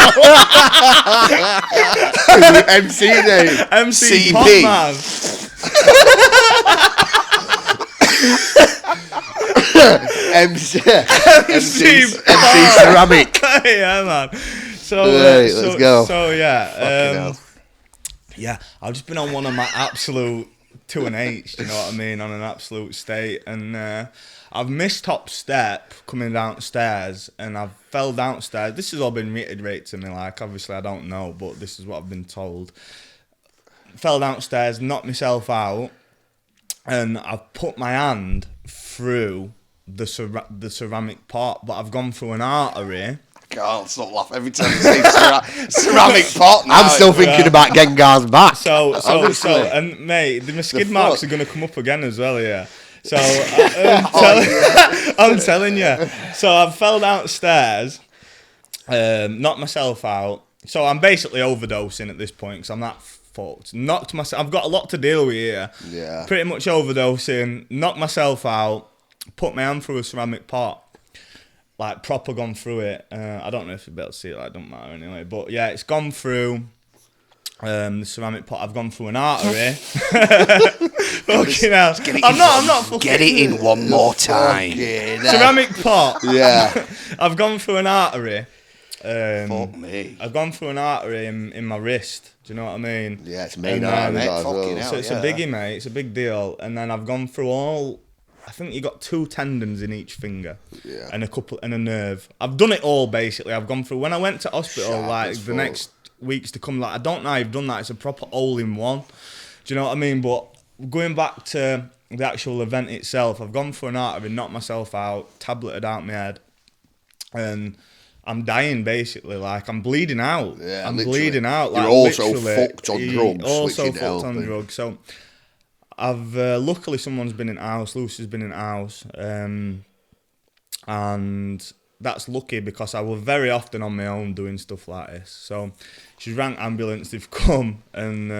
MC name. MC CP. Pot Man. MC Pot. ceramic. Yeah, man. So, Right, let's go. So yeah, hell. yeah. I've just been on one of my absolute 2 and 8s. Do you know what I mean? On an absolute state, and I've missed top step coming downstairs, and I've fell downstairs. This has all been reiterated to me. Like, obviously, I don't know, but this is what I've been told. Fell downstairs, knocked myself out, and I've put my hand through the ceramic pot, but I've gone through an artery. Can't stop laughing every time you say ceramic pot. Now. I'm still thinking about Gengar's back. So, Honestly. and mate, my skid The marks fuck? are going to come up again as well, yeah. So, I'm telling you. So, I fell downstairs, knocked myself out. So, I'm basically overdosing at this point because I'm that fucked. Knocked myself. I've got a lot to deal with here. Yeah. Pretty much overdosing. Knocked myself out. Put my hand through a ceramic pot. Like, proper gone through it. I don't know if you'll be able to see it. Like, don't matter anyway. But yeah, it's gone through. The ceramic pot. I've gone through an artery. Fucking hell. I'm not fucking. Get it in one more time. Ceramic pot. Yeah. I've gone through an artery. Fuck me. I've gone through an artery in my wrist. Do you know what I mean? Yeah, it's main And, artery. mate, that as well. fucking hell. So it's a biggie, mate. It's a big deal. And then I've gone through all. I think you got 2 tendons in each finger, Yeah. and a nerve. I've done it all basically. I've gone through. When I went to hospital, Sharp like as the fuck. next weeks to come, like I don't know how you've done that. It's a proper all-in-one. Do you know what I mean? But going back to the actual event itself, I've gone through an artery, knocked myself out, tableted out my head, and I'm dying basically. Like I'm bleeding out. Yeah, I'm literally. bleeding out. You're Like, also literally. fucked on drugs, Also which ain't fucked on helping. drugs. So I've luckily someone's been in house. Lucy's been in house, and that's lucky because I was very often on my own doing stuff like this. So she's rang ambulance. They've come, and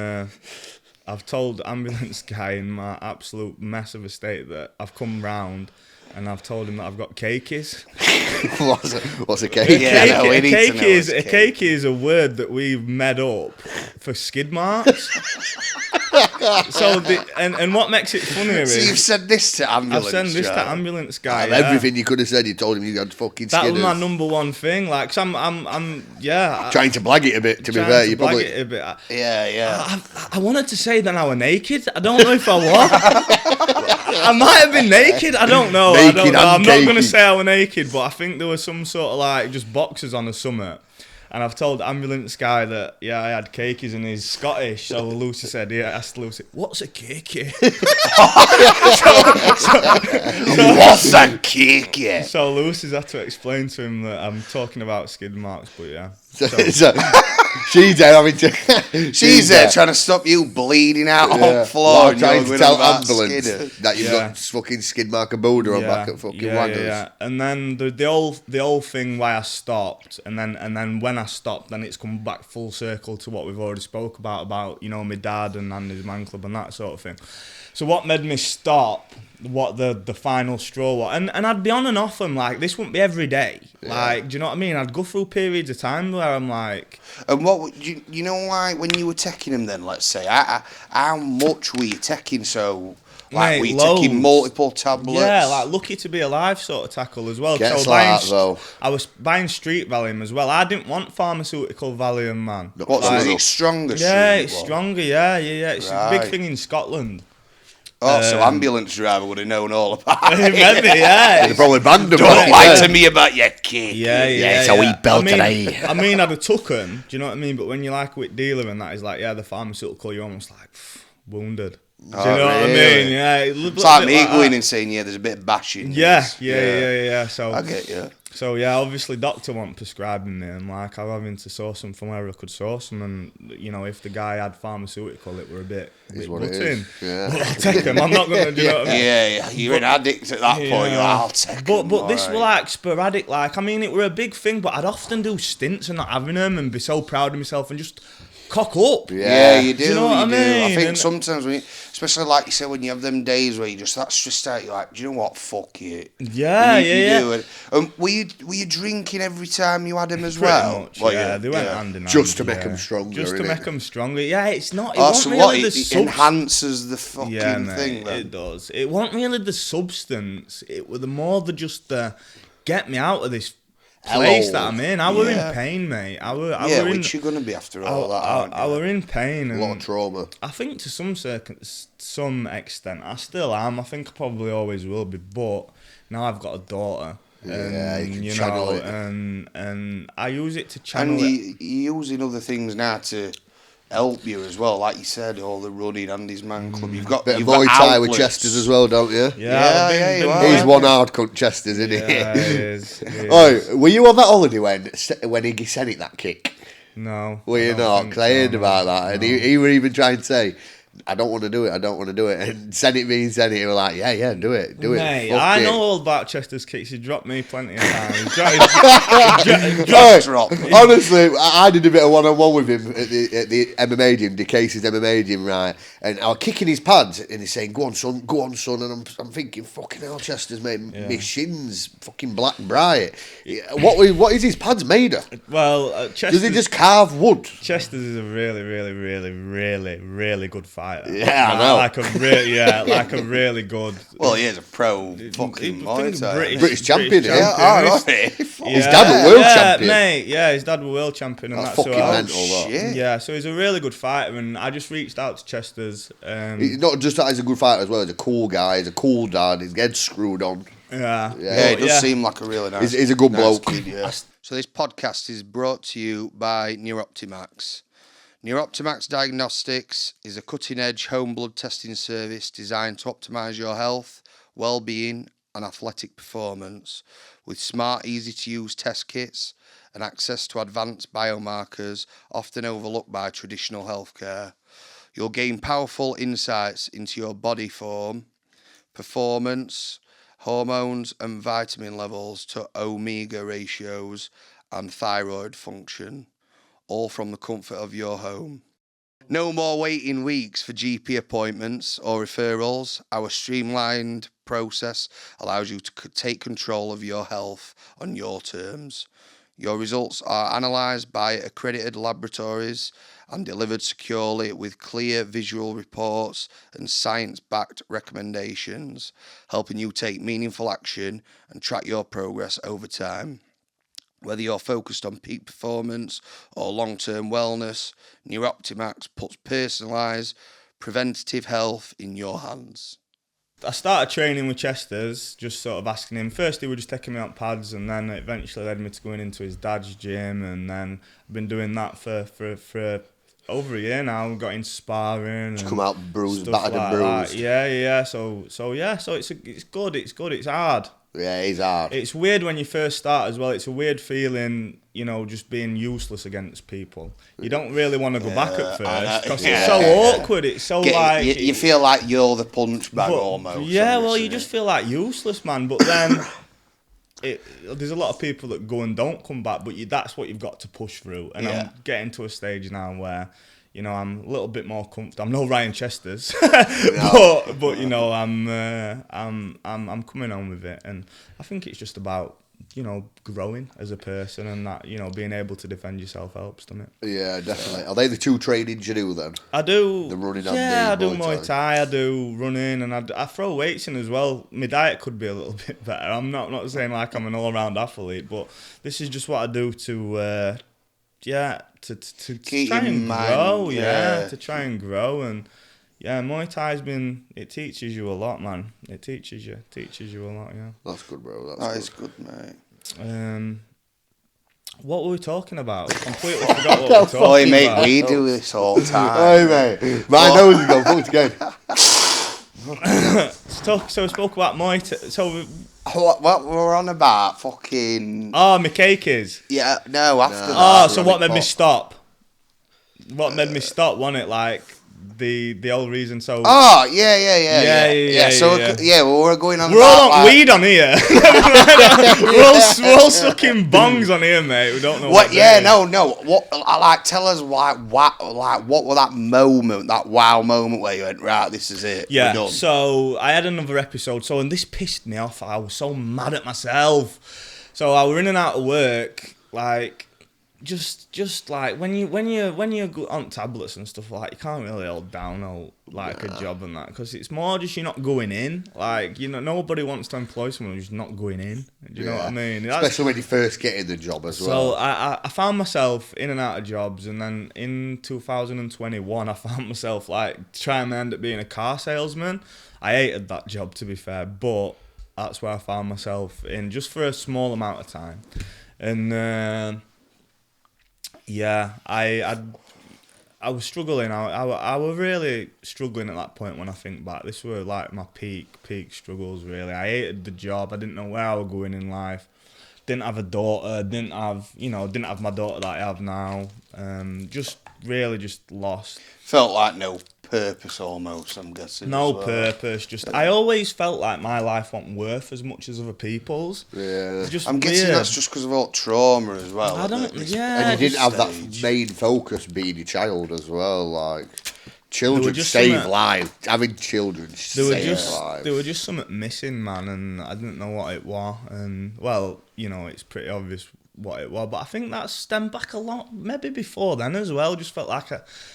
I've told the ambulance guy in my absolute mess of a state that I've come round. And I've told him that I've got cakeys. What's a cake? Yeah, no, we need to know what's A cakey is a word that we've made up for skid marks. And what makes it funnier So you've is said this to ambulance. I've sent this to right? ambulance guy. And yeah. everything you could have said, you told him you had fucking That was skinners. my number one thing. Like, 'cause I'm Trying to blag it a bit, to be trying fair. to You blag probably. it a bit. Yeah. I wanted to say that I was naked. I don't know if I was. I might have been naked. I don't know. Naked I'm not going to cakey. say I was naked, but I think there was some sort of like just boxes on the summit. And I've told the ambulance guy that, I had cakeys and he's Scottish. So Lucy said, asked Lucy, what's a cakey? What's a cakey? So Lucy's had to explain to him that I'm talking about skid marks, but yeah. So, she's there having to. She's there trying to stop you bleeding out on the floor. Well, and trying you're to going tell about ambulance skidders. that you've got fucking skid mark and boulder on back at fucking Wagons. Yeah. And then the whole thing why I stopped, and then when I stopped, then it's come back full circle to what we've already spoke about my dad and Andy's Man Club and that sort of thing. So what made me stop? What the final straw was, and I'd be on and off them, like, this wouldn't be every day. Like, do you know what I mean? I'd go through periods of time where I'm like... And what would you know, like, when you were taking him then, let's say, how much were you taking? So, like, Mate, were you taking multiple tablets? Yeah, like, lucky to be alive sort of tackle as well. Gets So like that, though. I was buying street Valium as well. I didn't want pharmaceutical Valium, man. What's it stronger? Yeah, it's stronger, yeah. It's a big Right. thing in Scotland. Oh, so ambulance driver would have known all about it. Maybe, yeah. They probably banned him. Don't lie to me about your kid. Yeah. it's a wee belt today. I mean, I'd have took them, do you know what I mean? But when you're like with dealer and that, is like, the pharmaceutical, you're almost like, wounded. Do you know what I mean? Yeah. It's like me going and saying, there's a bit of bashing. Yeah. So I get you. So obviously doctor wasn't prescribing me, and like I'm having to source them from where I could source them, and if the guy had pharmaceutical, it were a bit gutting. Yeah. But I'll take them. I'm not gonna do what I mean. Yeah, you're an addict at that point. You're like, I'll take them. But this were like sporadic. Like, I mean, it were a big thing, but I'd often do stints and not having them, and be so proud of myself and just cock up. Yeah, you do. You know what I mean? I think sometimes when especially like you said, when you have them days where you just that stressed out, you're like, do you know what? Fuck it. Yeah. And were you drinking every time you had them as Pretty well? much, yeah. They went hand in hand. Just to make them stronger. Just to make them stronger. Yeah, it's not. So what? It enhances the fucking thing. Then. It does. It wasn't really the substance. It was more just the get me out of this place that I'm in. I were in pain, mate. I were which you're gonna be after all that. I were in pain. And a lot of trauma. I think to some extent, I still am. I think I probably always will be. But now I've got a daughter. And, you can channel it. And I use it to channel it. You're using other things now to help you as well, like you said, all the running, Andy's Man Club. You've got bit of Muay Thai with Chester's as well, don't you? Yeah. He's one hard cunt, Chester's, isn't he? Yeah, he is. Oh, were you on that holiday when Iggy sent it that kick? No. Were you not? Because I heard about that, and he were even trying to say, I don't want to do it. And send it, he was like, yeah, do it. Mate, I know all about Chester's kicks. He dropped me plenty of times. Honestly, I did a bit of one-on-one with him at the MMA gym, DeCase's MMA gym, right? And I was kicking his pads, and he's saying, go on, son. And I'm thinking, fucking hell, Chester's made my shins fucking black and bright. What is his pads made of? Well, does he just carve wood? Chester's is a really, really, really, really, really good fighter. Yeah, I know. Like a really good. Well, he is a pro fucking British champion. Yeah, his dad was world champion. Mate, his dad was world champion. And that's fucking mental, shit. Yeah, so he's a really good fighter, and I just reached out to Chester's. He's not just that he's a good fighter as well. He's a cool guy. He's a cool dad. His head's screwed on. Yeah, he does seem like a really nice. He's a good bloke. Kid, yeah. So this podcast is brought to you by Neuroptimax. Neuroptimax Diagnostics is a cutting-edge home blood testing service designed to optimise your health, well-being and athletic performance with smart, easy-to-use test kits and access to advanced biomarkers often overlooked by traditional healthcare. You'll gain powerful insights into your body form, performance, hormones and vitamin levels to omega ratios and thyroid function, all from the comfort of your home. No more waiting weeks for GP appointments or referrals. Our streamlined process allows you to take control of your health on your terms. Your results are analysed by accredited laboratories and delivered securely with clear visual reports and science-backed recommendations, helping you take meaningful action and track your progress over time. Whether you're focused on peak performance or long-term wellness, Neuroptimax puts personalised, preventative health in your hands. I started training with Chester's, just sort of asking him. First, he would just taking me on pads, and then it eventually led me to going into his dad's gym, and then I've been doing that for over a year now. Got into sparring. Just and come out bruised, stuff battered like and bruised. that. Yeah. So it's good. It's hard. Yeah, he's hard. It's weird when you first start as well. It's a weird feeling, just being useless against people. You don't really want to go back at first because it's so awkward. It's so you feel like you're the punch bag almost. Yeah, well, you just feel like useless, man. But then there's a lot of people that go and don't come back, but that's what you've got to push through. And I'm getting to a stage now where, I'm a little bit more comfortable. I'm no Ryan Chester's, but I'm coming on with it, and I think it's just about growing as a person, and that being able to defend yourself helps, doesn't it? Yeah, definitely. Are they the two trainings you do then? I do. The running and I the do Muay Thai. I do running, and I throw weights in as well. My diet could be a little bit better. I'm not saying like I'm an all-round athlete, but this is just what I do to keep try and grow, to try and grow, and Muay Thai's it teaches you a lot, man. It teaches you a lot, yeah. That's good, bro. That is good, mate. What were we talking about? Completely forgot what we were talking about. Mate, we do this all the time. Hey, mate. My nose is going fucked again. So we spoke about Muay Thai. So what we're on about? Fucking. Oh, my cake is. Yeah, no, after that. Oh, so what made me stop? What made me stop, wasn't it? Like the old reason. So. Oh, yeah. So well, we're going on. We're all on weed on here. we're all sucking bongs on here, mate. We don't know. What? Yeah, no. What? Tell us what was that moment, that wow moment where you went, right, this is it. Yeah. We're done. So I had another episode. So and this pissed me off. I was so mad at myself. So I was in and out of work, like. Just like when you go on tablets and stuff like, you can't really hold down a job and that, because it's more just you're not going in, like nobody wants to employ someone who's not going in. Do you know what I mean? Especially when you first get in the job as well. So I found myself in and out of jobs, and then in 2021 I found myself like trying to end up being a car salesman. I hated that job, to be fair, but that's where I found myself in just for a small amount of time, and. I was struggling. I was really struggling at that point when I think back. This were like my peak struggles, really. I hated the job. I didn't know where I was going in life. Didn't have a daughter. Didn't have my daughter that I have now. Just lost. Felt like no purpose almost, I'm guessing. No purpose. I always felt like my life wasn't worth as much as other people's. Yeah. I'm guessing that's just because of all trauma as well. I don't. And you didn't have that main focus being your child as well. Like children save lives. Having children save lives. There were just something missing, man, and I didn't know what it was. And well, it's pretty obvious what it was, but I think that stemmed back a lot, maybe before then as well. Just felt like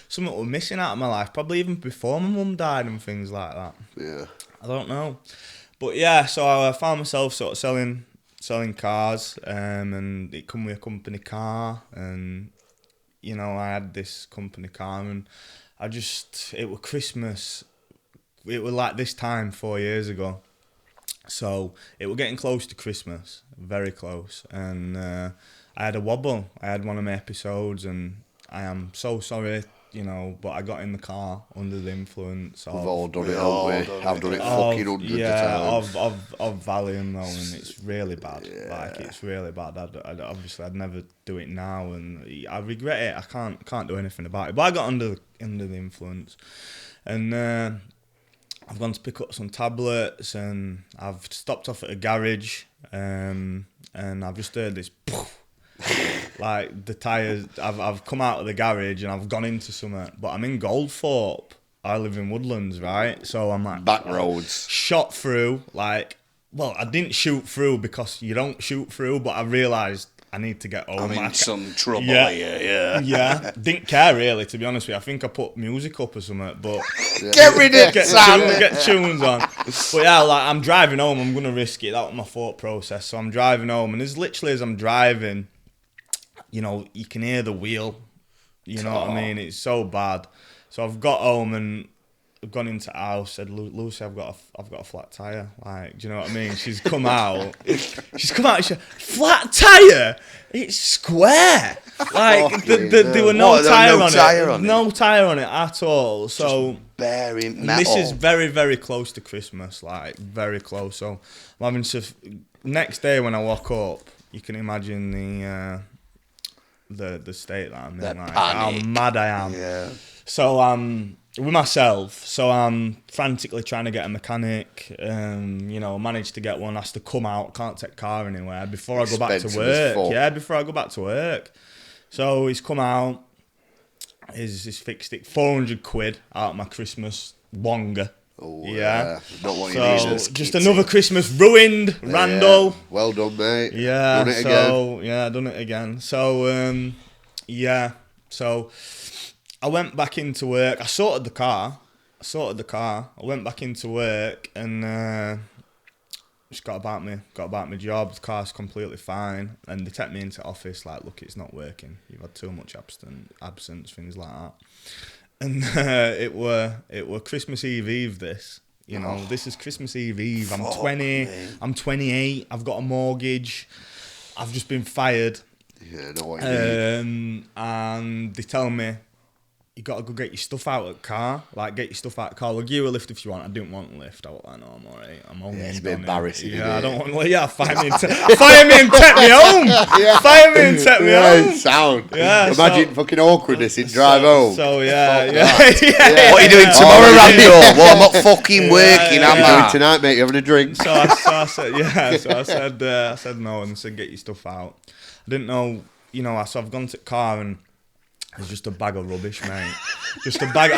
something was missing out of my life, probably even before my mum died and things like that. Yeah, I don't know, but yeah. So I found myself sort of selling cars, and it come with a company car, and I had this company car, and it was Christmas. It was like this time 4 years ago. So it was getting close to Christmas, very close, and I had a wobble. I had one of my episodes, and I am so sorry, but I got in the car under the influence of... We've all done it, haven't we? I've done it fucking hundreds of times. Of Valium, though, and it's really bad. Yeah. Like, it's really bad. I'd never do it now, and I regret it. I can't do anything about it. But I got under the influence, and... I've gone to pick up some tablets, and I've stopped off at a garage, and I've just heard this poof, like the tyres. I've come out of the garage and I've gone into something, but I'm in Goldthorpe. I live in Woodlands, right? So I'm like back roads, shot through. Like, well, I didn't shoot through because you don't shoot through, but I realised I need to get home. I'm in some trouble. Yeah. Didn't care really, to be honest with you. I think I put music up or something, but get rid of it, get tunes on. But yeah, like I'm driving home. I'm gonna risk it. That was my thought process. So I'm driving home, and as I'm driving, you can hear the wheel. You know what I mean? It's so bad. So I've got home, and gone into the house, said, Lucy, I've got a flat tire. Like, do you know what I mean? She's come out. She said, flat tire? It's square. Like, there were no tire on it. No tire on it at all. So just bearing metal. And this is very, very close to Christmas. Like, very close. So I'm having to. Next day when I woke up, you can imagine the state that I'm in. Like, how mad I am. Yeah. So with myself, so I'm frantically trying to get a mechanic. Managed to get one. Has to come out. Can't take car anywhere before I go back to work. Yeah, before I go back to work. So he's come out. He's fixed it. 400 quid out of my Christmas wonga. Oh, yeah. Not what you So need. just another Christmas ruined, Randle. Yeah. Well done, mate. Yeah. Done it again. Yeah, done it again. So So I went back into work. I sorted the car. I went back into work and just got about my job. The car's completely fine, and they take me into office like, look, it's not working. You've had too much absence, things like that. And it were Christmas Eve. This, this is Christmas Eve. I'm 20. I'm 28. I've got a mortgage. I've just been fired. Yeah, know what you need. And they tell me, you got to go get your stuff out of the car. Like, get your stuff out of the car. We'll give you a lift if you want. I didn't want a lift. I was like, no, I'm all right. I'm home. Yeah, it's a bit embarrassing. Yeah, I don't want to. Yeah, fire me and take me home. Yeah. Fire me and take me home. Sound. Yeah, imagine fucking awkwardness in drive home. So, yeah. What are you doing tomorrow, Randle? Well, I'm not fucking working, am What are you I? doing tonight, mate? You having a drink? So I said no, and said, get your stuff out. I didn't know, so I've gone to the car and it's just a bag of rubbish, mate. Just a bag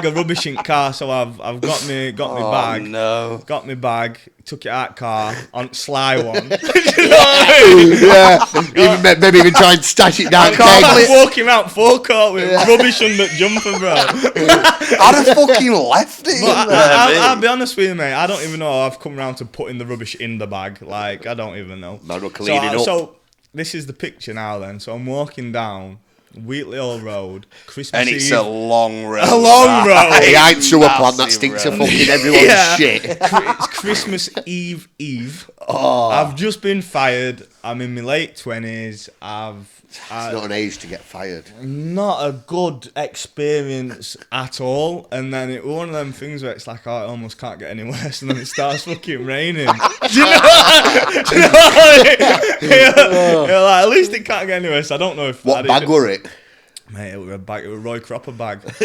of rubbish in the car. So I've got my bag. No. Got my bag. Took it out of the car on sly one. You know what I mean? Yeah. Maybe even try and stash it down. I'm walking out forecourt with rubbish under the jumper, bro. I'd have fucking left it. I'll be honest with you, mate. I don't even know how I've come around to putting the rubbish in the bag. Like, I don't even know. Man, we're cleaning up. So this is the picture now then. So I'm walking down Wheatley Hall Road, Christmas And Eve. it's a long road. A long road. He ain't sewer plant that stinks of fucking everyone's shit. It's Christmas Eve. Oh. I've just been fired. I'm in my late 20s. It's not an age to get fired. Not a good experience at all. And then it was one of them things where it's like, oh, it almost can't get any worse. And then it starts fucking raining. Do you know what I mean? You're like, at least it can't get any worse. I don't know if... What bag were it? Mate, it was a bag. It was a Roy Cropper bag. It was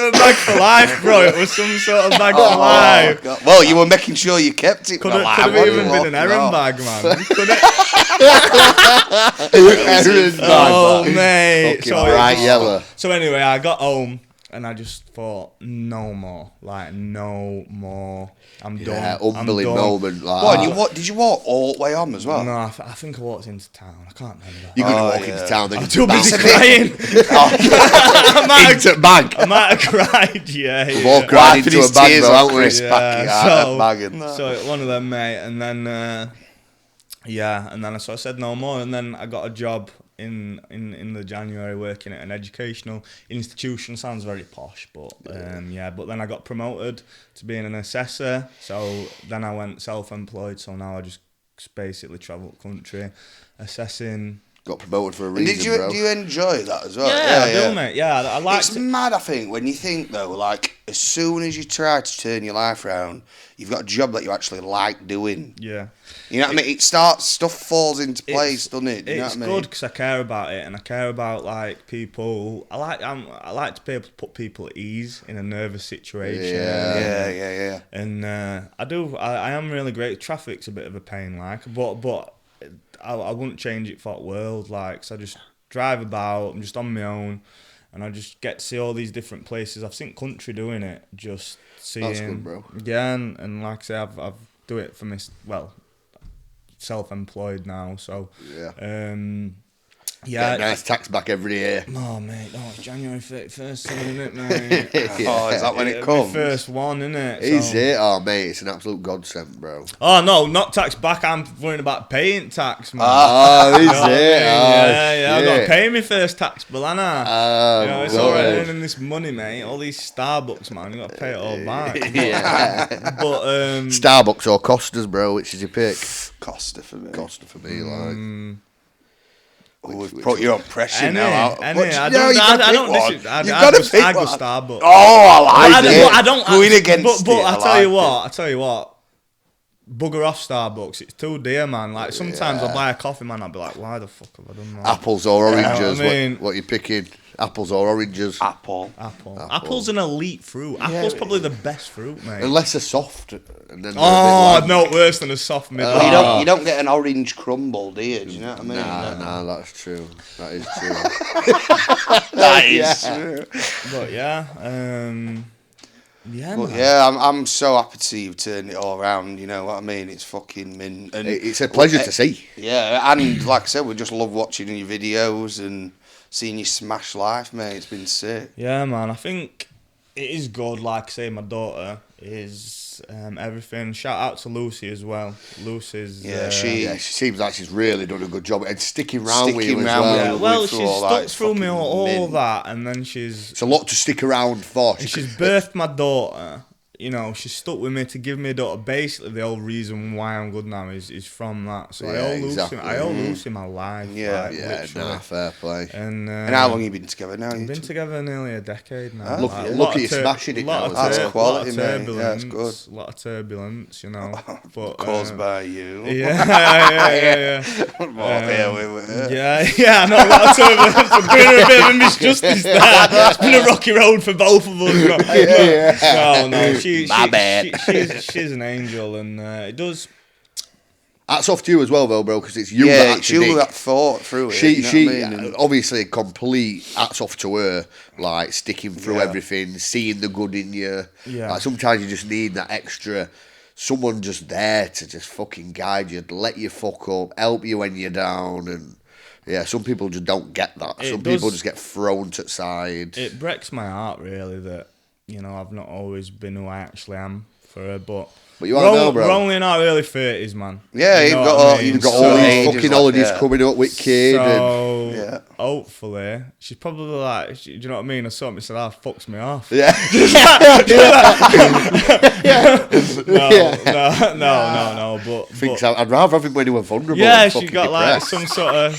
a bag for life, bro. It was some sort of bag for life. God. Well, you were making sure you kept it. Could have even been an errand bag, man. Oh, mate. Bright yellow. So anyway, I got home and I just thought, no more. Like, no more. I'm done. Yeah, humbling moment. Like, What, did you walk all the way home as well? No, I think I walked into town. I can't remember. You're going to walk into town, then I'm too busy crying. Into a bag. I might have cried, yeah. We've all cried into a bag, though, haven't we? So one of them, mate, and then so I said no more, and then I got a job in the January working at an educational institution. Sounds very posh, but but then I got promoted to being an assessor, so then I went self-employed, so now I just basically travel the country assessing. Got promoted for a reason, bro. Do you enjoy that as well? Yeah, I do, mate. Yeah, I like It's mad, I think, when you think, though, like, as soon as you try to turn your life around, you've got a job that you actually like doing. Yeah. You know what I mean? Stuff falls into place, doesn't it? You know It's what I mean? good because I care about it, and I care about, like, people. I like to be able to put people at ease in a nervous situation. Yeah. And I do. I am really great. Traffic's a bit of a pain, like, but I wouldn't change it for the world, like, so I just drive about, I'm just on my own, and I just get to see all these different places. I've seen country doing it, just seeing. That's good, bro. Yeah, and like I say, I've do it for self-employed now, so yeah. Yeah. Get a nice tax back every year. Oh, mate, no, it's January 31st, isn't it, mate? Oh, is that when it It'll be comes? first one, isn't it? Is it? Oh, mate, it's an absolute godsend, bro. Oh, no, not tax back. I'm worrying about paying tax, man. Oh, is You know what I it? mean? Yeah, I've got to shit. pay my first tax bill, ain't I? Oh, You know, it's Lord. all right earning this money, mate. All these Starbucks, man, you got to pay it all back. Yeah. But Starbucks or Costa's, bro. Which is your pick? Costa for me. Costa for me, like. Oh, we've put you on pressure now. I But don't. no, you gotta I pick don't. one. Listen, I You've gotta pick I go one. Starbucks. Oh, I like it. I don't. Going against but it, I I tell you like what. I tell you what. Bugger off Starbucks. It's too dear, man. Like sometimes I'll buy a coffee, man. I'll be like, why the fuck have I done that? Apples or oranges? I mean- what you picking? Apples or oranges? Apple. Apple's an elite fruit. Apple's probably the best fruit, mate. Unless they're soft. And then they're Oh, a bit no, worse than a soft mid. Well, you don't get an orange crumble, do you? Do you know what I mean? Nah, that's true. That is true. That is true. But yeah, yeah, But man. yeah, I'm so happy to see you turn it all around. You know what I mean? It's fucking mint. And It's a pleasure to see. yeah, and like I said, we just love watching your videos and seeing you smash life, mate. It's been sick. Yeah, man. I think it is good. Like I say, my daughter is everything. Shout out to Lucy as well. Lucy's Yeah, she- Yeah, she seems like she's really done a good job and sticking around with you Sticking as round well. with yeah, you. well, through she's all that, stuck it's through me fucking all mint. that, and then she's It's a lot to stick around for. she's birthed my daughter. You know, she's stuck with me to give me a daughter. Basically, the whole reason why I'm good now is from that. So Yeah, I owe Lucy, exactly. I owe Lucy my life. Yeah. like, Yeah, literally. nah, fair play. And And how long you been together now? We've You been two? together nearly a decade now. Look- Like, look lot at of you smashing it lot now of as well. That's quality, lot of mate. Yeah, turbulence, it's good. lot of turbulence, you know. But Caused by you. yeah. Well, here we were. Yeah, I know a lot of turbulence. I'm doing her a bit of a misjustice there. It's been a rocky road for both of us. No, My bad. she's an angel, and it does. Hats off to you as well, though, bro, because it's you that Yeah, it's actually you did. that thought through it. She, you know she what I mean? And- obviously complete hats off to her, like sticking through Yeah. everything, seeing the good in you. Yeah. Like sometimes you just need that extra, someone just there to just fucking guide you, let you fuck up, help you when you're down, and yeah, some people just don't get that. It Some does- people just get thrown to the side. It breaks my heart really that I've not always been who I actually am for her, but you are now, bro. We're only in our early 30s, man. Yeah, You you've know got what all- I mean? you've You've got So all these ages fucking left, holidays yeah. coming up with kid, and So Yeah. hopefully she's probably like, do you know what I mean? I saw me said, fucks me off. yeah. No. But Thinks I'd rather have him when he was vulnerable. yeah, and she fucking got like depressed. some sort of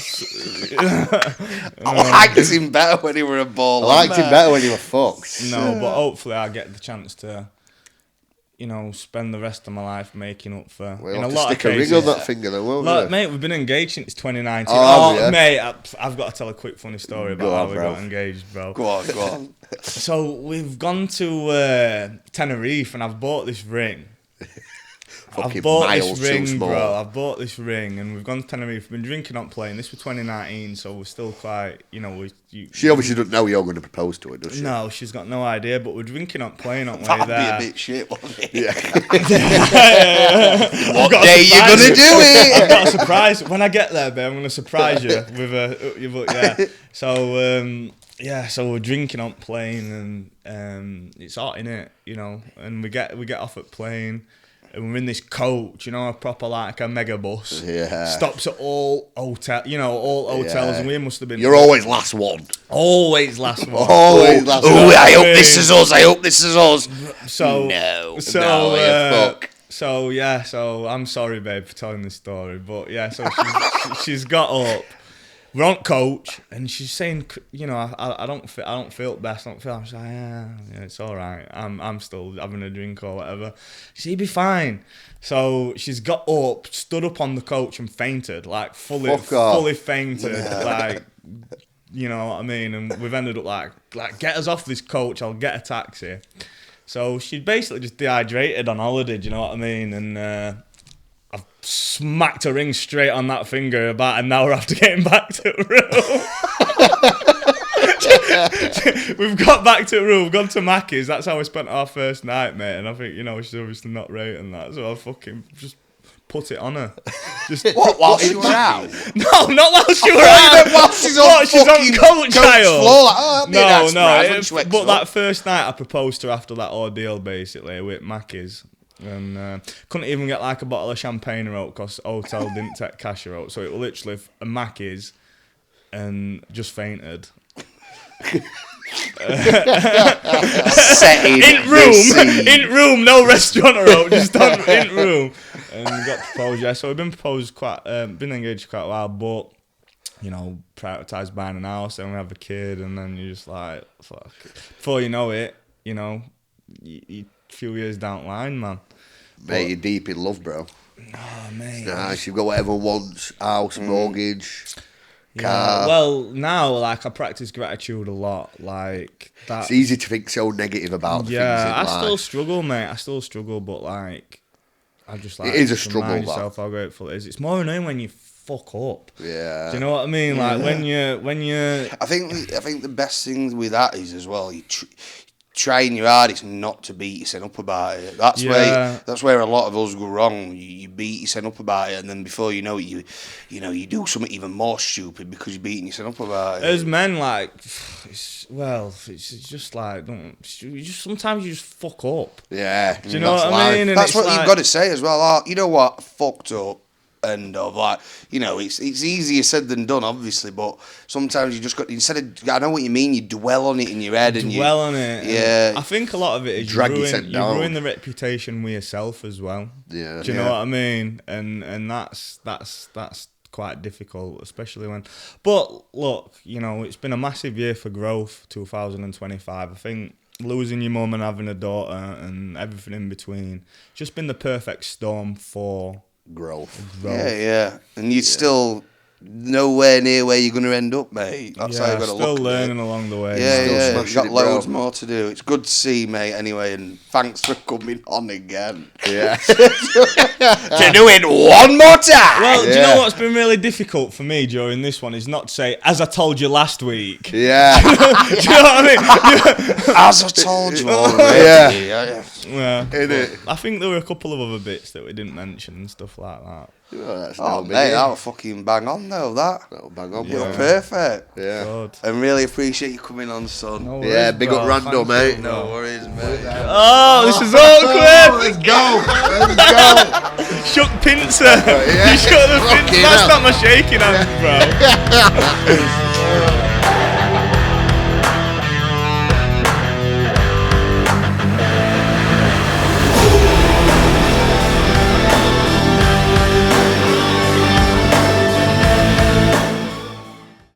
I liked him better when he were a ball. I liked him better when he was fucked. no, but hopefully I get the chance to, spend the rest of my life making up for We'll in a have to lot of stick a ring cases. on that finger, though, won't Look, we? mate, we've been engaged since 2019. Oh, yeah. Mate, I've got to tell a quick funny story about Go how on, we bro. got engaged, bro. Go on. So we've gone to Tenerife and I've bought this ring. Fucking I've bought miles this too ring, small. bro. I've bought this ring and we've gone to Tenerife. We've been drinking, not playing. This was 2019, so we're still quite, She obviously doesn't know you're going to propose to her, does she? No, she's got no idea, but we're drinking, not playing, aren't we? That'd there. be a bit shit, wouldn't it? Yeah. What got a day you surprise gonna do I've it? got a surprise. When I get there, babe, I'm going to surprise you with a... But yeah. So we're drinking, not playing, and it's hot, innit? And we get off at plane. And we're in this coach, a proper like a mega bus. Yeah. Stops at all hotels, Yeah. and we must have been You're always last one. always last one. Always last one. Oh, I hope this is us. I hope this is us. So No. No, you fuck. So I'm sorry, babe, for telling this story, but yeah, so she's got up. We're on coach, and she's saying, I don't feel best. I don't feel. I'm just like, yeah, it's all right. I'm still having a drink or whatever. She said, "You'll be fine." So she's got up, stood up on the coach, and fainted, like fully fainted, like. You know what I mean? And we've ended up like get us off this coach. I'll get a taxi. So she basically just dehydrated on holiday. Do you know what I mean? And I've smacked a ring straight on that finger about an hour after getting back to the room. We've got back to the room, gone to Mackey's. That's how we spent our first night, mate. And I think, she's obviously not rating that. So I fucking just put it on her. Just What, while she was out? No, not while she was thought you out. meant while she's on fucking coach trial. floor, like, oh, that'd be a nice surprise when she wakes But up. that first night I proposed to her after that ordeal, basically, with Mackie's. And couldn't even get like a bottle of champagne out because hotel didn't take cash out. So it was literally a Mackie's and just fainted. In room, no restaurant or out, just in room. And we got proposed, yeah. So we've been been engaged quite a while, but you know, prioritise buying an house, then we have a kid, and then you're just like, fuck. Before you know it, you know, you few years down the line, man. Mate, you're deep in love, bro. Oh, mate. Nice, you've got what everyone wants: house, mortgage, car. Yeah, well, now, like, I practice gratitude a lot. Like, that. It's easy to think so negative about things in life. I still struggle, mate. I still struggle, but, like, I just, like, it is a struggle, remind yourself how grateful it is. It's more annoying when you fuck up. Yeah. Do you know what I mean? Like, when you... I think the best thing with that is, as well, you trying your hardest not to beat yourself up about it. That's where a lot of us go wrong. You beat yourself up about it, and then before you know it, you do something even more stupid because you're beating yourself up about it. As men, like, it's just like, sometimes you just fuck up. Yeah. Do you know what I mean? And that's what like, you've got to say as well. Oh, you know what? I fucked up. And like, you know, it's easier said than done, obviously, but sometimes you just got, instead of, I know what you mean, you dwell on it in your head. Dwell on it. Yeah. I think a lot of it is you ruin the reputation with yourself as well. Yeah. Do you know what I mean? And that's quite difficult, especially when... But, look, you know, it's been a massive year for growth, 2025. I think losing your mum and having a daughter and everything in between, just been the perfect storm for... Growth. Yeah. And you're still nowhere near where you're going to end up, mate. That's how you got to look at it. Still learning along the way. Yeah. You've got loads more to do. It's good to see you, mate, anyway, and thanks for coming on again. Yeah. To do it one more time. Well, do you know what's been really difficult for me during this one is not to say, as I told you last week. Yeah. Do you know what I mean? As I told you already. Yeah. Innit? I think there were a couple of other bits that we didn't mention and stuff like that. Oh, mate, that was fucking bang on, though, that. That'll bang on, You're perfect. Yeah. God. And really appreciate you coming on, son. No worries, Yeah, big up bro. Randle, mate. No worries, mate. Oh, this is awkward. Let's go. Let's go. Shook pincer. You shook the pincer. That's not my shaking hand, bro.